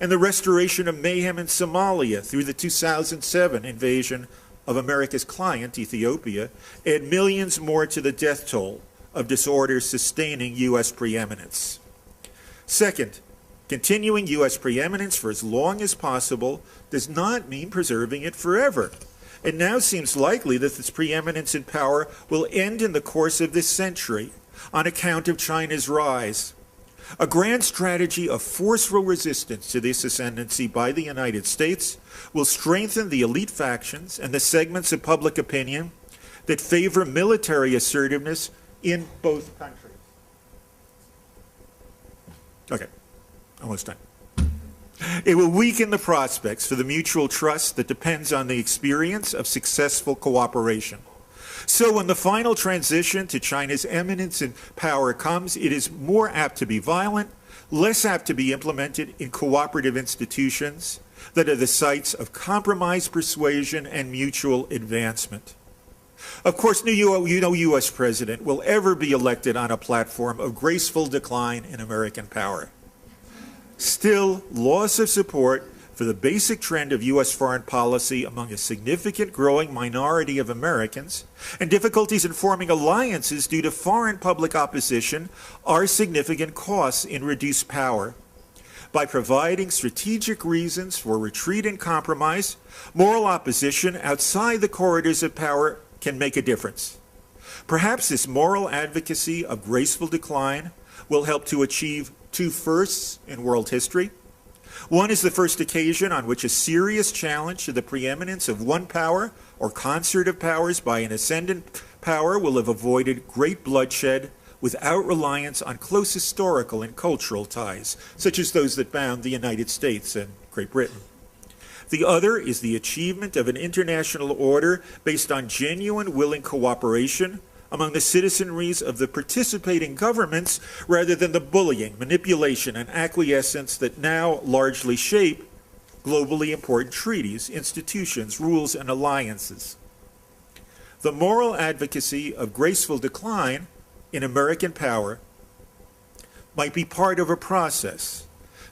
and the restoration of mayhem in Somalia through the 2007 invasion of America's client, Ethiopia, add millions more to the death toll of disorders sustaining U.S. preeminence. Second, continuing U.S. preeminence for as long as possible does not mean preserving it forever. It now seems likely that this preeminence in power will end in the course of this century on account of China's rise. A grand strategy of forceful resistance to this ascendancy by the United States will strengthen the elite factions and the segments of public opinion that favor military assertiveness in both countries. Okay, almost done. It will weaken the prospects for the mutual trust that depends on the experience of successful cooperation. So when the final transition to China's eminence in power comes, it is more apt to be violent, less apt to be implemented in cooperative institutions that are the sites of compromise, persuasion, and mutual advancement. Of course, no U.S. president will ever be elected on a platform of graceful decline in American power. Still, loss of support for the basic trend of U.S. foreign policy among a significant growing minority of Americans and difficulties in forming alliances due to foreign public opposition are significant costs in reduced power. By providing strategic reasons for retreat and compromise, moral opposition outside the corridors of power can make a difference. Perhaps this moral advocacy of graceful decline will help to achieve 2 firsts in world history. One is the first occasion on which a serious challenge to the preeminence of one power or concert of powers by an ascendant power will have avoided great bloodshed without reliance on close historical and cultural ties, such as those that bound the United States and Great Britain. The other is the achievement of an international order based on genuine willing cooperation among the citizenries of the participating governments rather than the bullying, manipulation, and acquiescence that now largely shape globally important treaties, institutions, rules, and alliances. The moral advocacy of graceful decline in American power might be part of a process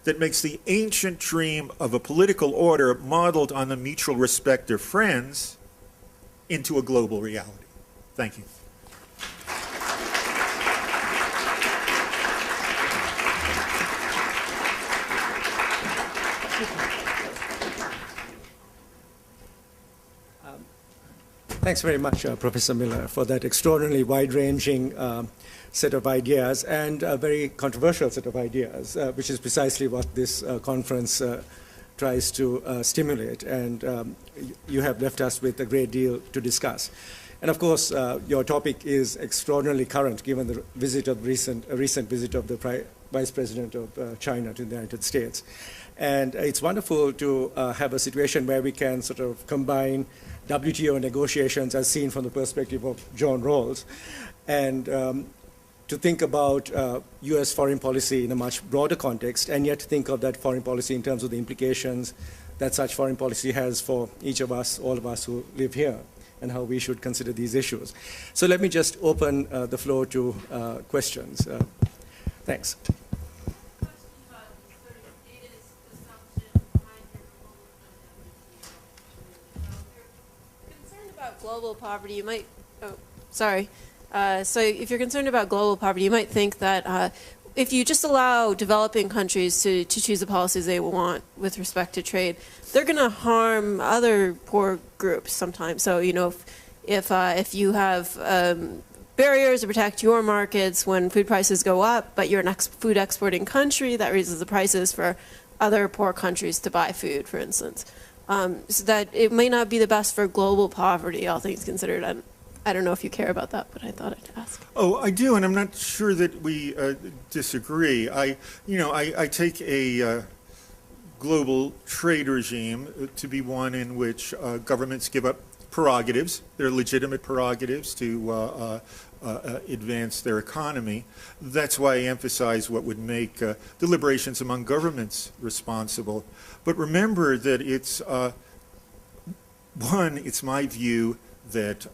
that makes the ancient dream of a political order modeled on the mutual respect of friends into a global reality. Thank you. Thanks very much, Professor Miller, for that extraordinarily wide-ranging set of ideas and a very controversial set of ideas, which is precisely what this conference tries to stimulate. And you have left us with a great deal to discuss. And of course, your topic is extraordinarily current, given the visit of recent visit of the Vice President of China to the United States. And it's wonderful to have a situation where we can sort of combine WTO negotiations as seen from the perspective of John Rawls and to think about U.S. foreign policy in a much broader context, and yet think of that foreign policy in terms of the implications that such foreign policy has for each of us, all of us who live here, and how we should consider these issues. So let me just open the floor to questions. Thanks. Global poverty, you might, so if you're concerned about global poverty, you might think that if you just allow developing countries to choose the policies they want with respect to trade, they're going to harm other poor groups sometimes. So, you know, if you have barriers to protect your markets when food prices go up, but you're an food exporting country, that raises the prices for other poor countries to buy food, for instance. So that it may not be the best for global poverty, all things considered. I don't know if you care about that, but I thought I'd ask. Oh, I do, and I'm not sure that we disagree. I take a global trade regime to be one in which governments give up prerogatives, their legitimate prerogatives, to advance their economy. That's why I emphasize what would make deliberations among governments responsible. But remember that it's my view that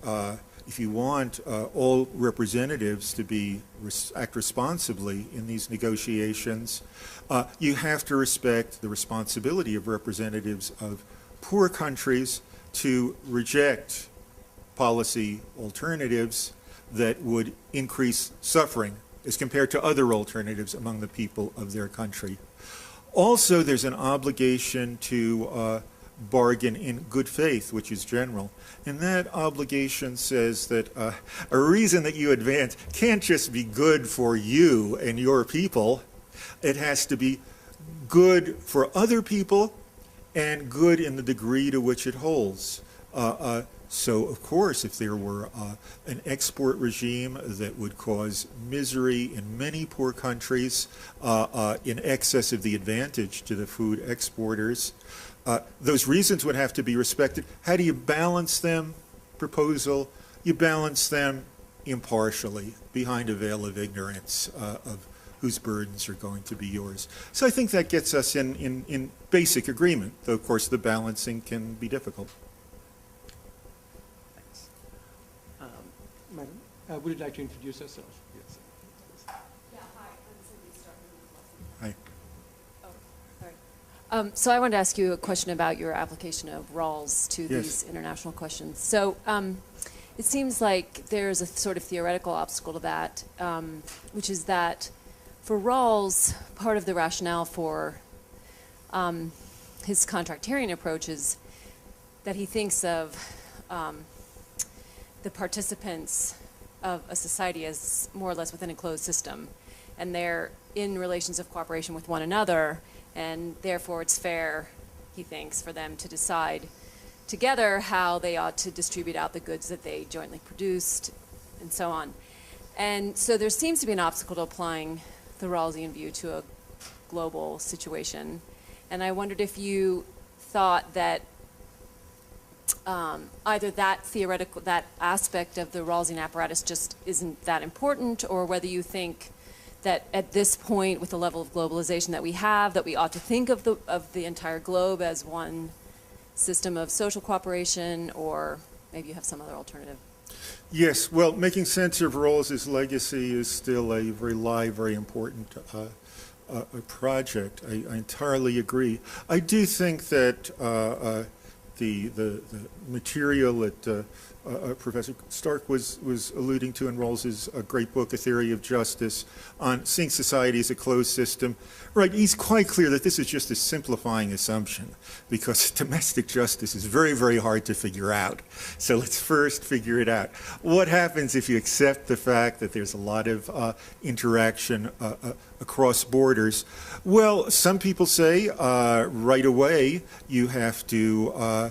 if you want all representatives to act responsibly in these negotiations, you have to respect the responsibility of representatives of poor countries to reject policy alternatives that would increase suffering as compared to other alternatives among the people of their country. Also, there's an obligation to bargain in good faith, which is general. And that obligation says that a reason that you advance can't just be good for you and your people. It has to be good for other people and good in the degree to which it holds. So, of course, if there were an export regime that would cause misery in many poor countries in excess of the advantage to the food exporters, those reasons would have to be respected. How do you balance them? Proposal, you balance them impartially behind a veil of ignorance of whose burdens are going to be yours. So I think that gets us in basic agreement, though, of course, the balancing can be difficult. Madam, would you like to introduce yourself? Yes. Yeah, hi, I'm Cindy Starkman. Hi. Oh, sorry. So I wanted to ask you a question about your application of RALs to these international questions. So it seems like there's a sort of theoretical obstacle to that, which is that for Rawls, part of the rationale for his contractarian approach is that he thinks of the participants of a society as more or less within a closed system, and they're in relations of cooperation with one another, and therefore it's fair, he thinks, for them to decide together how they ought to distribute out the goods that they jointly produced, and so on. And so there seems to be an obstacle to applying the Rawlsian view to a global situation. And I wondered if you thought that either that aspect of the Rawlsian apparatus just isn't that important, or whether you think that at this point, with the level of globalization that we have, that we ought to think of the entire globe as one system of social cooperation, or maybe you have some other alternative. Yes, well, making sense of Rawls's legacy is still a very live, very important project. I entirely agree. I do think that the material that Professor Stark was alluding to in Rawls's great book, A Theory of Justice, on seeing society as a closed system, right, he's quite clear that this is just a simplifying assumption, because domestic justice is very, very hard to figure out. So let's first figure it out. What happens if you accept the fact that there's a lot of interaction across borders? Well, some people say right away you have to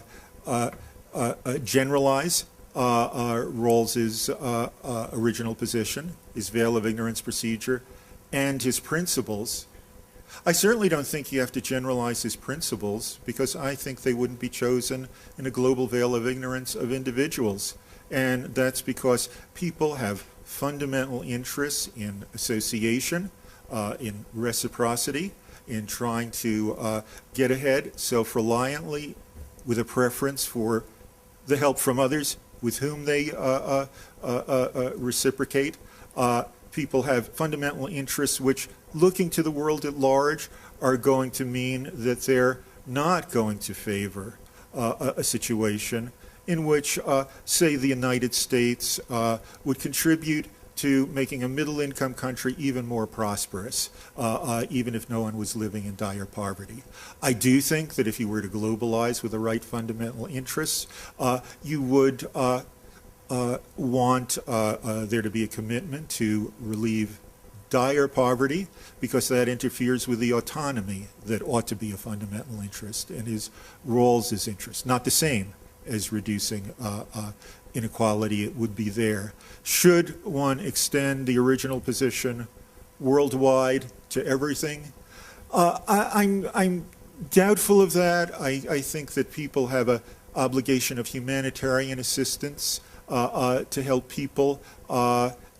generalize Rawls's original position, his veil of ignorance procedure, and his principles. I certainly don't think you have to generalize his principles, because I think they wouldn't be chosen in a global veil of ignorance of individuals. And that's because people have fundamental interests in association, in reciprocity, in trying to get ahead self-reliantly with a preference for the help from others with whom they reciprocate. People have fundamental interests which, looking to the world at large, are going to mean that they're not going to favor a situation in which, say, the United States would contribute to making a middle-income country even more prosperous, even if no one was living in dire poverty. I do think that if you were to globalize with the right fundamental interests, you would want there to be a commitment to relieve dire poverty, because that interferes with the autonomy that ought to be a fundamental interest, and is Rawls's interest. Not the same as reducing inequality, it would be there. Should one extend the original position worldwide to everything? I'm doubtful of that. I think that people have an obligation of humanitarian assistance to help people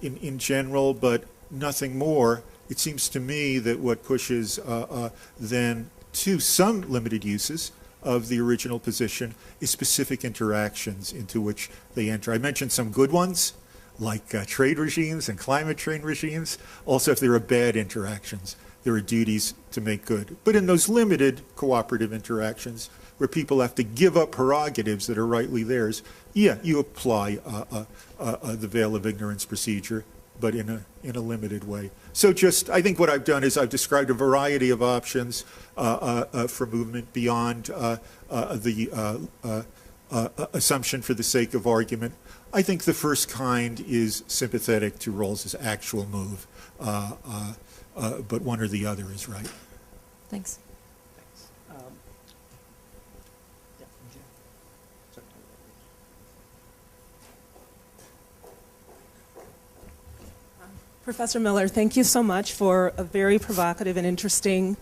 in general, but nothing more. It seems to me that what pushes then to some limited uses of the original position is specific interactions into which they enter. I mentioned some good ones, like trade regimes and climate change regimes. Also, if there are bad interactions, there are duties to make good. But in those limited cooperative interactions, where people have to give up prerogatives that are rightly theirs, yeah, you apply the veil of ignorance procedure, but in a limited way. So just, I think what I've done is I've described a variety of options for movement beyond the assumption for the sake of argument. I think the first kind is sympathetic to Rawls's actual move, but one or the other is right. Thanks. Professor Miller, thank you so much for a very provocative and interesting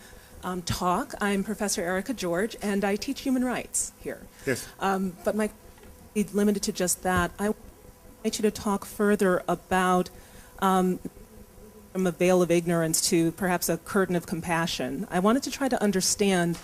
talk. I'm Professor Erica George, and I teach human rights here. Yes. But my is limited to just that. I want you to talk further about from a veil of ignorance to perhaps a curtain of compassion. I wanted to try to understand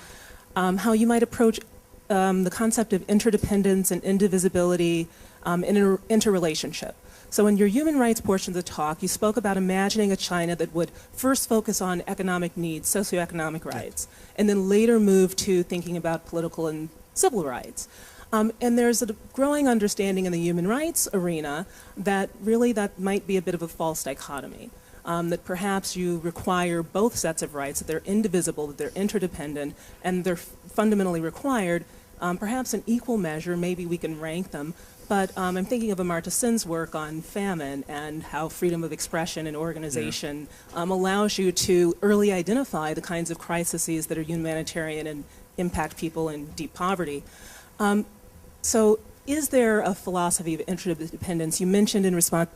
how you might approach the concept of interdependence and indivisibility in an interrelationship. So in your human rights portion of the talk, you spoke about imagining a China that would first focus on economic needs, socioeconomic rights, and then later move to thinking about political and civil rights. And there's a growing understanding in the human rights arena that really that might be a bit of a false dichotomy, that perhaps you require both sets of rights, that they're indivisible, that they're interdependent, and they're fundamentally required, perhaps in equal measure, maybe we can rank them. But I'm thinking of Amartya Sen's work on famine and how freedom of expression and organization allows you to early identify the kinds of crises that are humanitarian and impact people in deep poverty. So is there a philosophy of interdependence? You mentioned in response,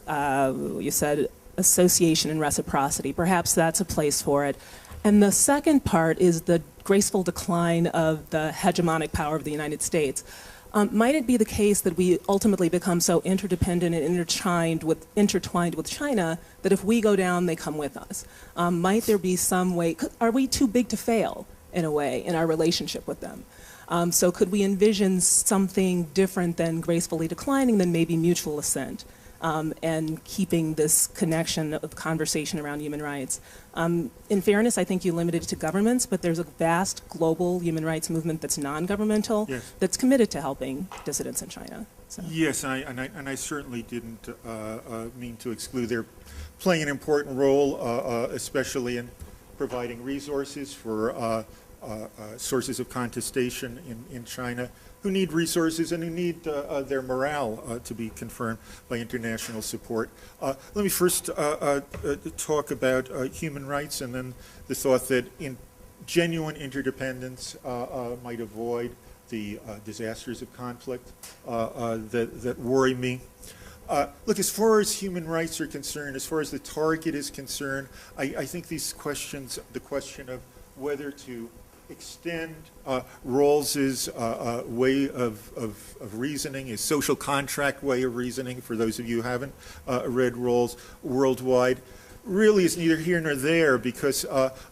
you said association and reciprocity. Perhaps that's a place for it. And the second part is the graceful decline of the hegemonic power of the United States. Might it be the case that we ultimately become so interdependent and intertwined with China that if we go down, they come with us? Might there be some way, are we too big to fail in a way in our relationship with them? So could we envision something different than gracefully declining than maybe mutual assent? And keeping this connection of conversation around human rights. In fairness, I think you limited it to governments, but there's a vast global human rights movement that's non-governmental, that's committed to helping dissidents in China. So. Yes, and I certainly didn't mean to exclude. They're playing an important role, especially in providing resources for sources of contestation in China, who need resources and who need their morale to be confirmed by international support. Let me first talk about human rights, and then the thought that in genuine interdependence might avoid the disasters of conflict that worry me. Look, as far as human rights are concerned, as far as the target is concerned, I think these questions, the question of whether to extend Rawls's way of reasoning, his social contract way of reasoning, for those of you who haven't read Rawls, worldwide, really is neither here nor there, because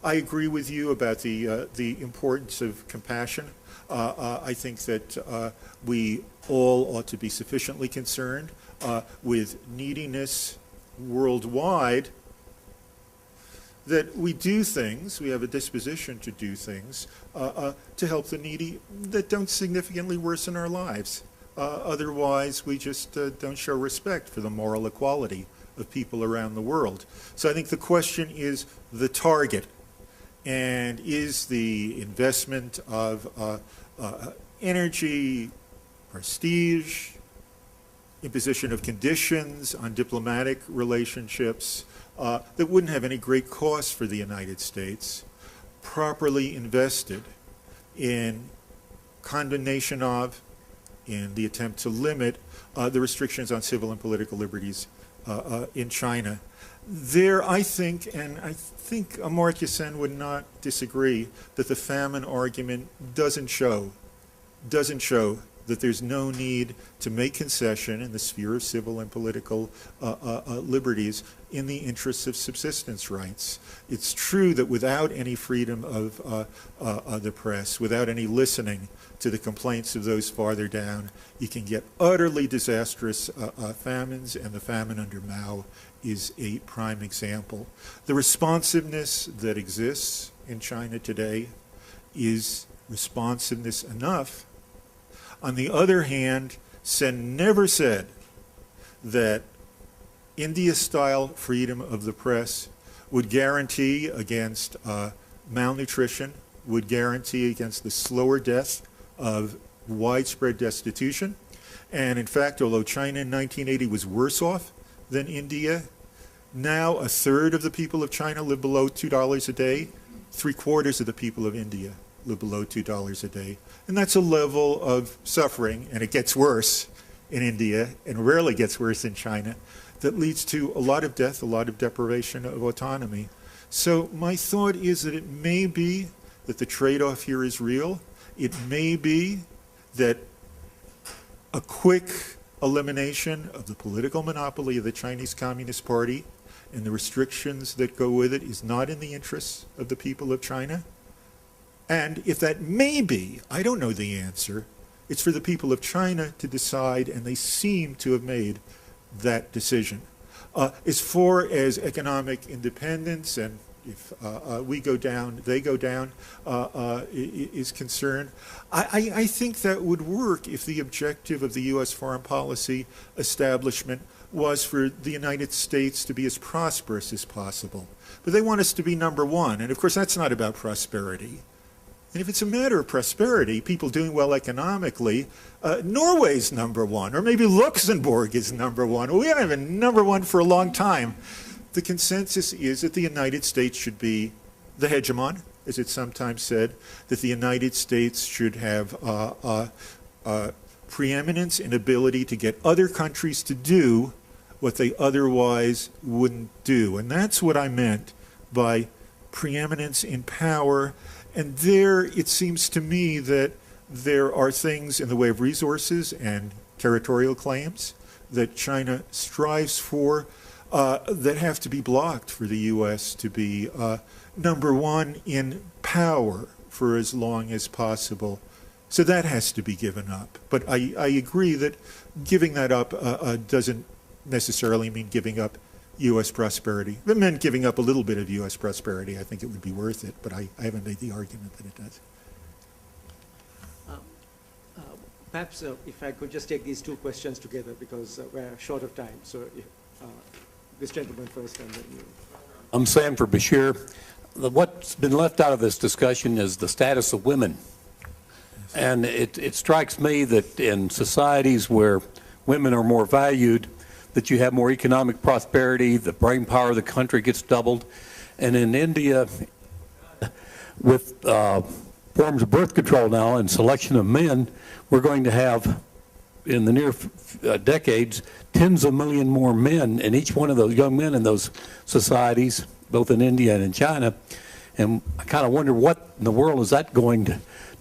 I agree with you about the importance of compassion. I think that we all ought to be sufficiently concerned with neediness worldwide, that we do things, we have a disposition to do things to help the needy that don't significantly worsen our lives. Otherwise, we just don't show respect for the moral equality of people around the world. So I think the question is the target, and is the investment of energy, prestige, imposition of conditions on diplomatic relationships that wouldn't have any great cost for the United States, properly invested in condemnation of, in the attempt to limit the restrictions on civil and political liberties in China. There, I think, and I think Amartya Sen would not disagree, that the famine argument doesn't show that there's no need to make concession in the sphere of civil and political liberties in the interests of subsistence rights. It's true that without any freedom of the press, without any listening to the complaints of those farther down, you can get utterly disastrous famines, and the famine under Mao is a prime example. The responsiveness that exists in China today is responsiveness enough. On the other hand, Sen never said that India-style freedom of the press would guarantee against malnutrition, would guarantee against the slower death of widespread destitution. And in fact, although China in 1980 was worse off than India, now a third of the people of China live below $2 a day, 3/4 of the people of India live below $2 a day. And that's a level of suffering, and it gets worse in India and rarely gets worse in China, that leads to a lot of death, a lot of deprivation of autonomy. So my thought is that it may be that the trade-off here is real. It may be that a quick elimination of the political monopoly of the Chinese Communist Party and the restrictions that go with it is not in the interests of the people of China. And if that may be, I don't know the answer, it's for the people of China to decide, and they seem to have made that decision. As far as economic independence, and if we go down, they go down, is concerned, I think that would work if the objective of the U.S. foreign policy establishment was for the United States to be as prosperous as possible. But they want us to be number one, and of course that's not about prosperity. And if it's a matter of prosperity, people doing well economically, Norway's number one, or maybe Luxembourg is number one. Well, we haven't been number one for a long time. The consensus is that the United States should be the hegemon, as it's sometimes said, that the United States should have preeminence and ability to get other countries to do what they otherwise wouldn't do. And that's what I meant by preeminence in power. And there, it seems to me that there are things in the way of resources and territorial claims that China strives for that have to be blocked for the U.S. to be number one in power for as long as possible. So that has to be given up. But I agree that giving that up doesn't necessarily mean giving up U.S. prosperity. If it meant giving up a little bit of U.S. prosperity, I think it would be worth it, but I haven't made the argument that it does. Perhaps if I could just take these two questions together, because we're short of time. So if, this gentleman first, and then you. I'm Sam for Bashir. What's been left out of this discussion is the status of women. And it strikes me that in societies where women are more valued, that you have more economic prosperity, the brain power of the country gets doubled. And in India, with forms of birth control now and selection of men, we're going to have, in the near decades, tens of millions more men, and each one of those young men in those societies, both in India and in China, And I kind of wonder what in the world is that going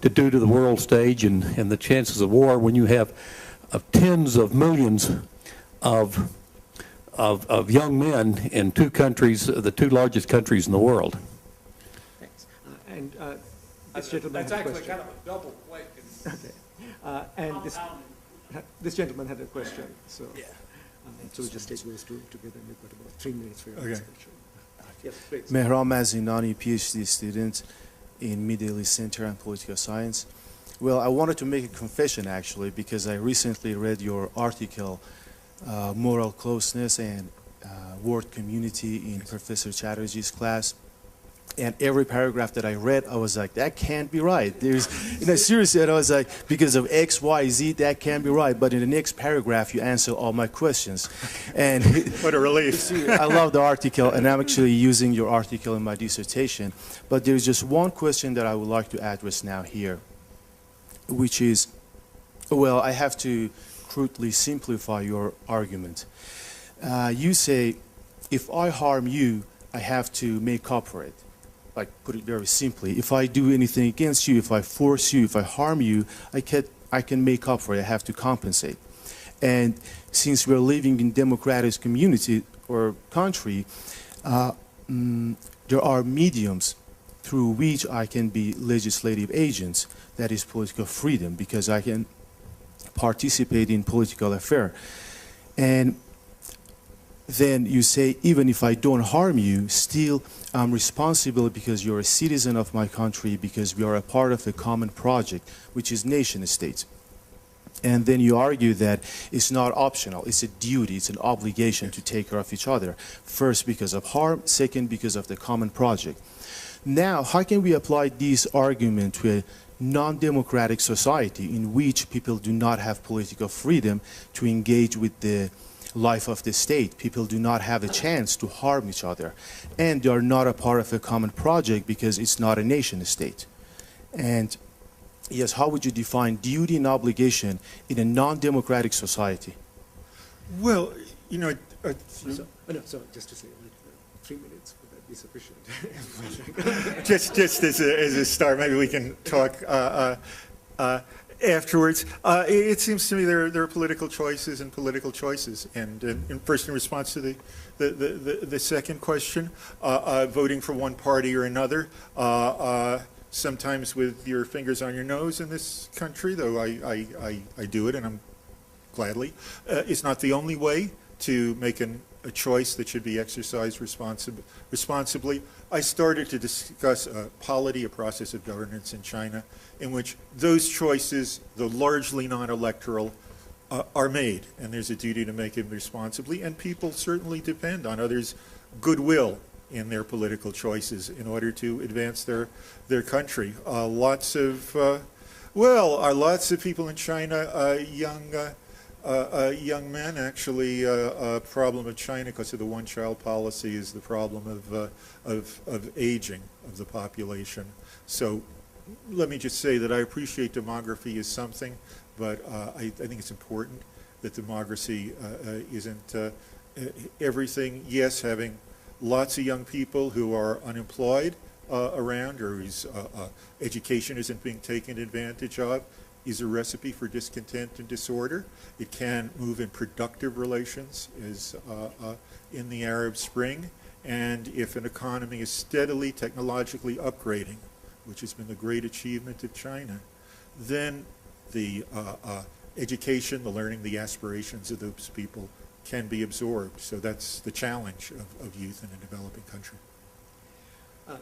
to do to the world stage and the chances of war when you have tens of millions of young men in two countries, the two largest countries in the world. Thanks. And this gentleman That's had a actually question. kind of a double question. Okay. And this gentleman had a question. So, so we'll just take those two together. And we've got about 3 minutes for your discussion. Yes, please. Mehram Mazinani, PhD student in Middle East Center and Political Science. Well, I wanted to make a confession, actually, because I recently read your article, Moral Closeness and World Community in Professor Chatterjee's class. And every paragraph that I read, I was like, that can't be right. There's, seriously, and I was like, because of X, Y, Z, that can't be right. But in the next paragraph, you answer all my questions. And What a relief. I love the article, and I'm actually using your article in my dissertation. But there's just one question that I would like to address now here, which is, well, I have to crudely simplify your argument. You say, if I harm you, I have to make up for it. Like, put it very simply, if I do anything against you, if I force you, if I harm you, I can make up for it. I have to compensate. And since we're living in democratic community or country, there are mediums through which I can be legislative agents. That is political freedom, because I can participate in political affair. And then you say, even if I don't harm you, still I'm responsible because you're a citizen of my country, because we are a part of a common project, which is nation state. And then you argue that it's not optional, it's a duty, it's an obligation to take care of each other. First, because of harm, second, because of the common project. Now, how can we apply this argument to a non-democratic society in which people do not have political freedom to engage with the life of the state? People do not have a chance to harm each other, and they are not a part of a common project because it's not a nation state. And yes, how would you define duty and obligation in a non-democratic society? Well, no, so just to say, 3 minutes, would that be sufficient? just as a start, maybe we can talk afterwards. It seems to me there are political choices and political choices. And first, in response to the second question, voting for one party or another, sometimes with your fingers on your nose in this country, though I do it, and I'm gladly, is not the only way to make a choice that should be exercised responsibly. I started to discuss polity, a process of governance in China, in which those choices, though largely non-electoral, are made, and there's a duty to make them responsibly, and people certainly depend on others' goodwill in their political choices in order to advance their country. Lots of people in China, young men, actually, a problem of China because of the one-child policy is the problem of aging of the population. So let me just say that I appreciate demography as something, but I think it's important that demography isn't everything. Yes, having lots of young people who are unemployed around, or whose education isn't being taken advantage of, is a recipe for discontent and disorder. It can move in productive relations, as in the Arab Spring. And if an economy is steadily technologically upgrading, which has been the great achievement of China, then the education, the learning, the aspirations of those people can be absorbed. So that's the challenge of youth in a developing country.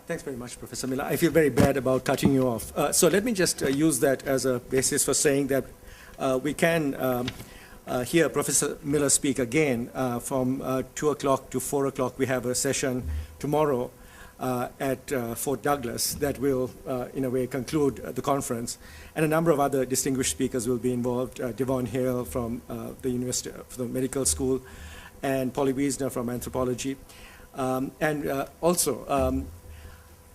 Thanks very much, Professor Miller. I feel very bad about cutting you off. So let me just use that as a basis for saying that we can hear Professor Miller speak again from 2 o'clock to 4 o'clock. We have a session tomorrow at Fort Douglas that will, in a way, conclude the conference. And a number of other distinguished speakers will be involved. Devon Hale from the University of the Medical School, and Polly Wiesner from Anthropology. Also,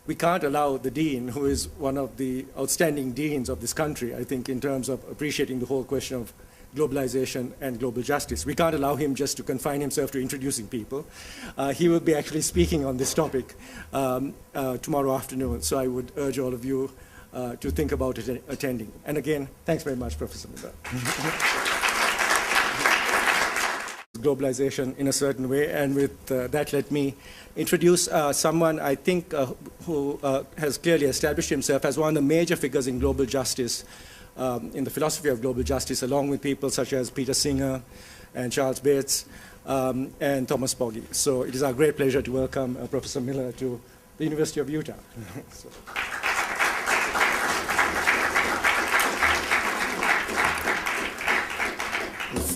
we can't allow the dean, who is one of the outstanding deans of this country, I think, in terms of appreciating the whole question of globalization and global justice. We can't allow him just to confine himself to introducing people. He will be actually speaking on this topic tomorrow afternoon, so I would urge all of you to think about attending. And again, thanks very much, Professor Miller. Globalization in a certain way, and with that, let me introduce someone I think who has clearly established himself as one of the major figures in global justice, in the philosophy of global justice, along with people such as Peter Singer and Charles Bates and Thomas Pogge. So it is our great pleasure to welcome Professor Miller to the University of Utah. So.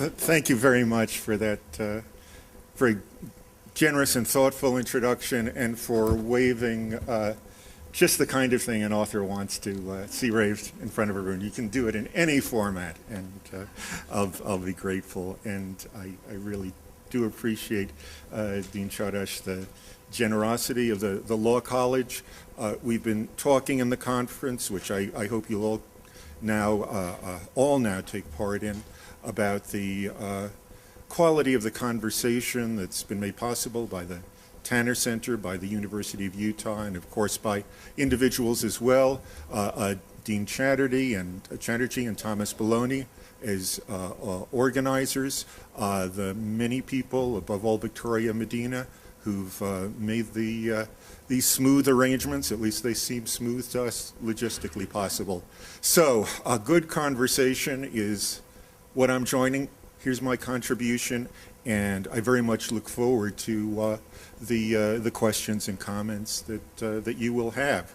Thank you very much for that very generous and thoughtful introduction, and for waiving just the kind of thing an author wants to see raised in front of a room. You can do it in any format, and I'll be grateful. And I really do appreciate, Dean Chadash, the generosity of the Law College. We've been talking in the conference, which I hope you'll all now take part in, about the quality of the conversation that's been made possible by the Tanner Center, by the University of Utah, and of course by individuals as well, Dean Chatterjee and Thomas Bologna as organizers, the many people, above all Victoria Medina, who've made these smooth arrangements, at least they seem smooth to us, logistically possible. So a good conversation is what I'm joining. Here's my contribution, and I very much look forward to the questions and comments that you will have.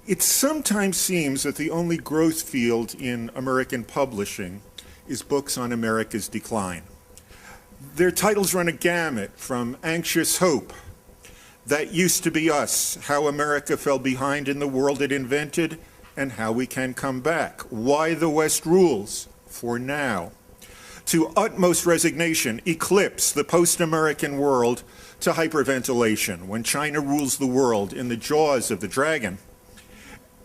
It sometimes seems that the only growth field in American publishing is books on America's decline. Their titles run a gamut from Anxious Hope, That Used to Be Us, How America Fell Behind in the World It Invented and How We Can Come Back, Why the West Rules, For Now, to Utmost Resignation, Eclipse, the Post-American World, to Hyperventilation, When China Rules the World in the Jaws of the Dragon.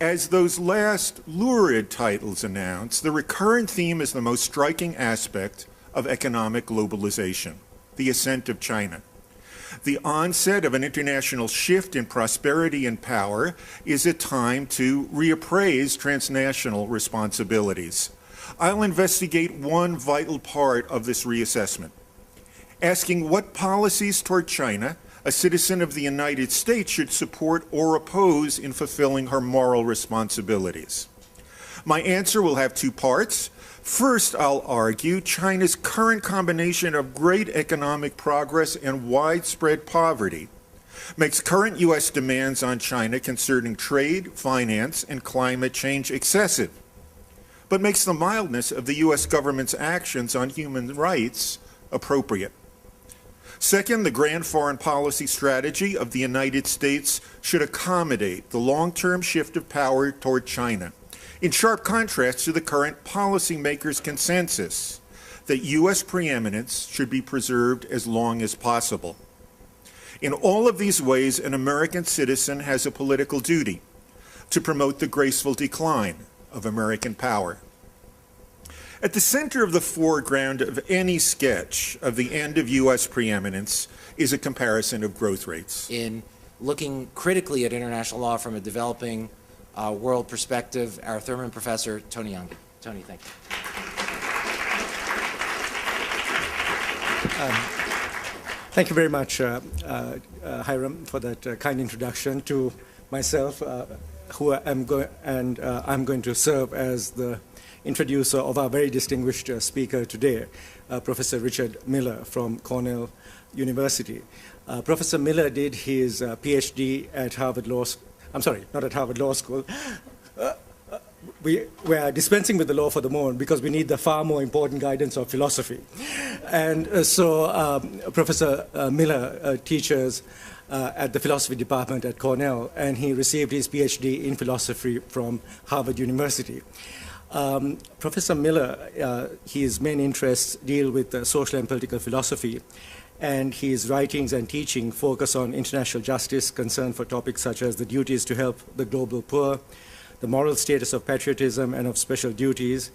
As those last lurid titles announce, the recurrent theme is the most striking aspect of economic globalization, the ascent of China. The onset of an international shift in prosperity and power is a time to reappraise transnational responsibilities. I'll investigate one vital part of this reassessment, asking what policies toward China a citizen of the United States should support or oppose in fulfilling her moral responsibilities. My answer will have two parts. First, I'll argue China's current combination of great economic progress and widespread poverty makes current U.S. demands on China concerning trade, finance, and climate change excessive, but makes the mildness of the U.S. government's actions on human rights appropriate. Second, the grand foreign policy strategy of the United States should accommodate the long-term shift of power toward China, in sharp contrast to the current policymakers' consensus that U.S. preeminence should be preserved as long as possible. In all of these ways, an American citizen has a political duty to promote the graceful decline of American power. At the center of the foreground of any sketch of the end of U.S. preeminence is a comparison of growth rates. In looking critically at international law from a developing world perspective, our Thurman professor, Tony Young. Tony, thank you. Thank you very much, Hiram, for that kind introduction to myself, who I'm going to serve as the introducer of our very distinguished speaker today, Professor Richard Miller from Cornell University. Professor Miller did his PhD at Harvard Law School. I'm sorry, not at Harvard Law School. We are dispensing with the law for the moment because we need the far more important guidance of philosophy. And so Professor Miller teaches at the philosophy department at Cornell, and he received his PhD in philosophy from Harvard University. Professor Miller, his main interests deal with social and political philosophy, and his writings and teaching focus on international justice, concern for topics such as the duties to help the global poor, the moral status of patriotism and of special duties,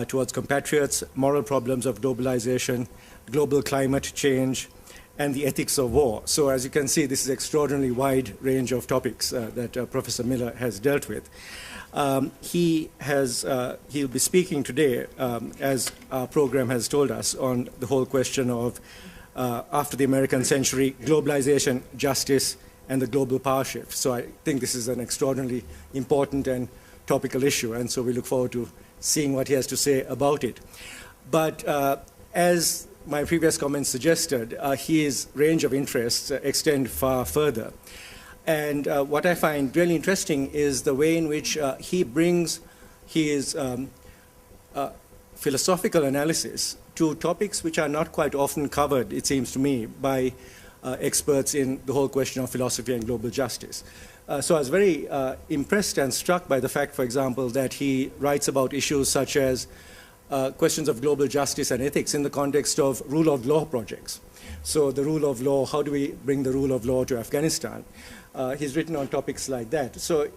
towards compatriots, moral problems of globalization, global climate change, and the ethics of war. So as you can see, this is an extraordinarily wide range of topics that Professor Miller has dealt with. He'll be speaking today, as our program has told us, on the whole question of, after the American century, globalization, justice, and the global power shift. So I think this is an extraordinarily important and topical issue, and so we look forward to seeing what he has to say about it. But as my previous comments suggested, his range of interests extend far further. And what I find really interesting is the way in which he brings his philosophical analysis to topics which are not quite often covered, it seems to me, by experts in the whole question of philosophy and global justice. So I was very impressed and struck by the fact, for example, that he writes about issues such as questions of global justice and ethics in the context of rule of law projects. So the rule of law, how do we bring the rule of law to Afghanistan? He's written on topics like that. So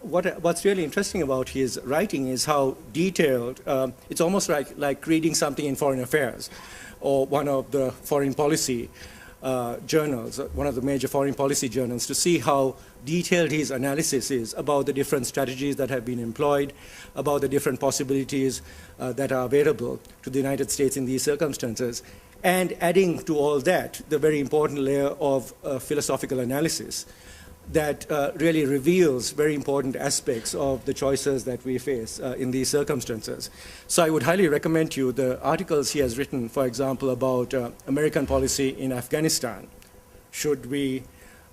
what's really interesting about his writing is how detailed, it's almost like reading something in Foreign Affairs or one of the foreign policy journals, one of the major foreign policy journals, to see how detailed his analysis is about the different strategies that have been employed, about the different possibilities that are available to the United States in these circumstances, and adding to all that the very important layer of philosophical analysis that really reveals very important aspects of the choices that we face in these circumstances. So I would highly recommend to you the articles he has written, for example, about American policy in Afghanistan. Should we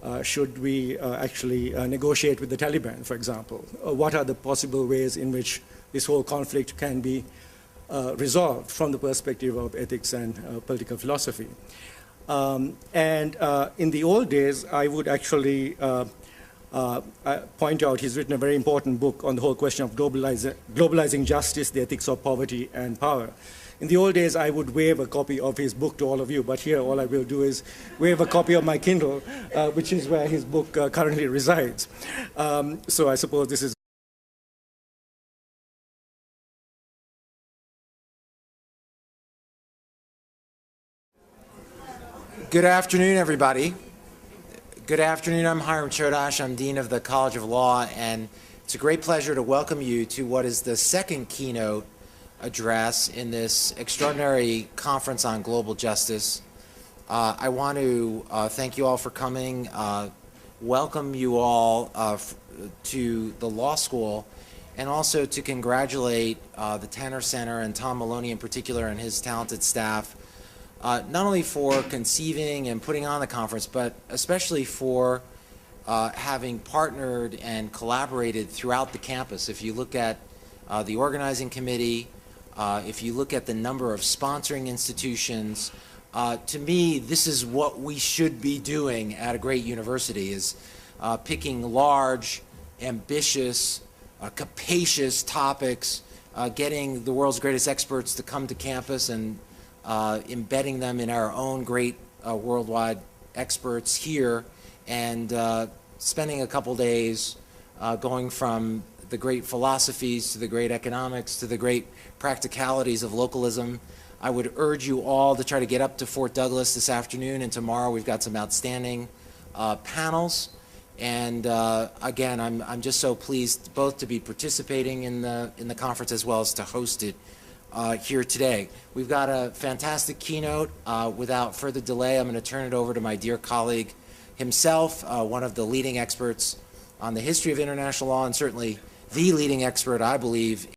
actually negotiate with the Taliban, for example? What are the possible ways in which this whole conflict can be resolved from the perspective of ethics and political philosophy? In the old days, I would actually point out he's written a very important book on the whole question of globalizing justice, the ethics of poverty and power. In the old days, I would wave a copy of his book to all of you, but here all I will do is wave a copy of my Kindle, which is where his book currently resides. So I suppose this is Good afternoon, everybody. Good afternoon. I'm Hiram Chodash. I'm Dean of the College of Law, and it's a great pleasure to welcome you to what is the second keynote address in this extraordinary conference on global justice. I want to thank you all for coming, welcome you all to the law school, and also to congratulate the Tanner Center and Tom Maloney in particular and his talented staff, not only for conceiving and putting on the conference, but especially for having partnered and collaborated throughout the campus. If you look at the organizing committee, if you look at the number of sponsoring institutions, to me, this is what we should be doing at a great university, is picking large, ambitious, capacious topics, getting the world's greatest experts to come to campus and embedding them in our own great worldwide experts here, and spending a couple days going from the great philosophies to the great economics to the great practicalities of localism. I would urge you all to try to get up to Fort Douglas this afternoon, and tomorrow we've got some outstanding panels. And again, I'm just so pleased both to be participating in the conference as well as to host it here today. We've got a fantastic keynote. Without further delay, I'm going to turn it over to my dear colleague himself, one of the leading experts on the history of international law, and certainly the leading expert, I believe,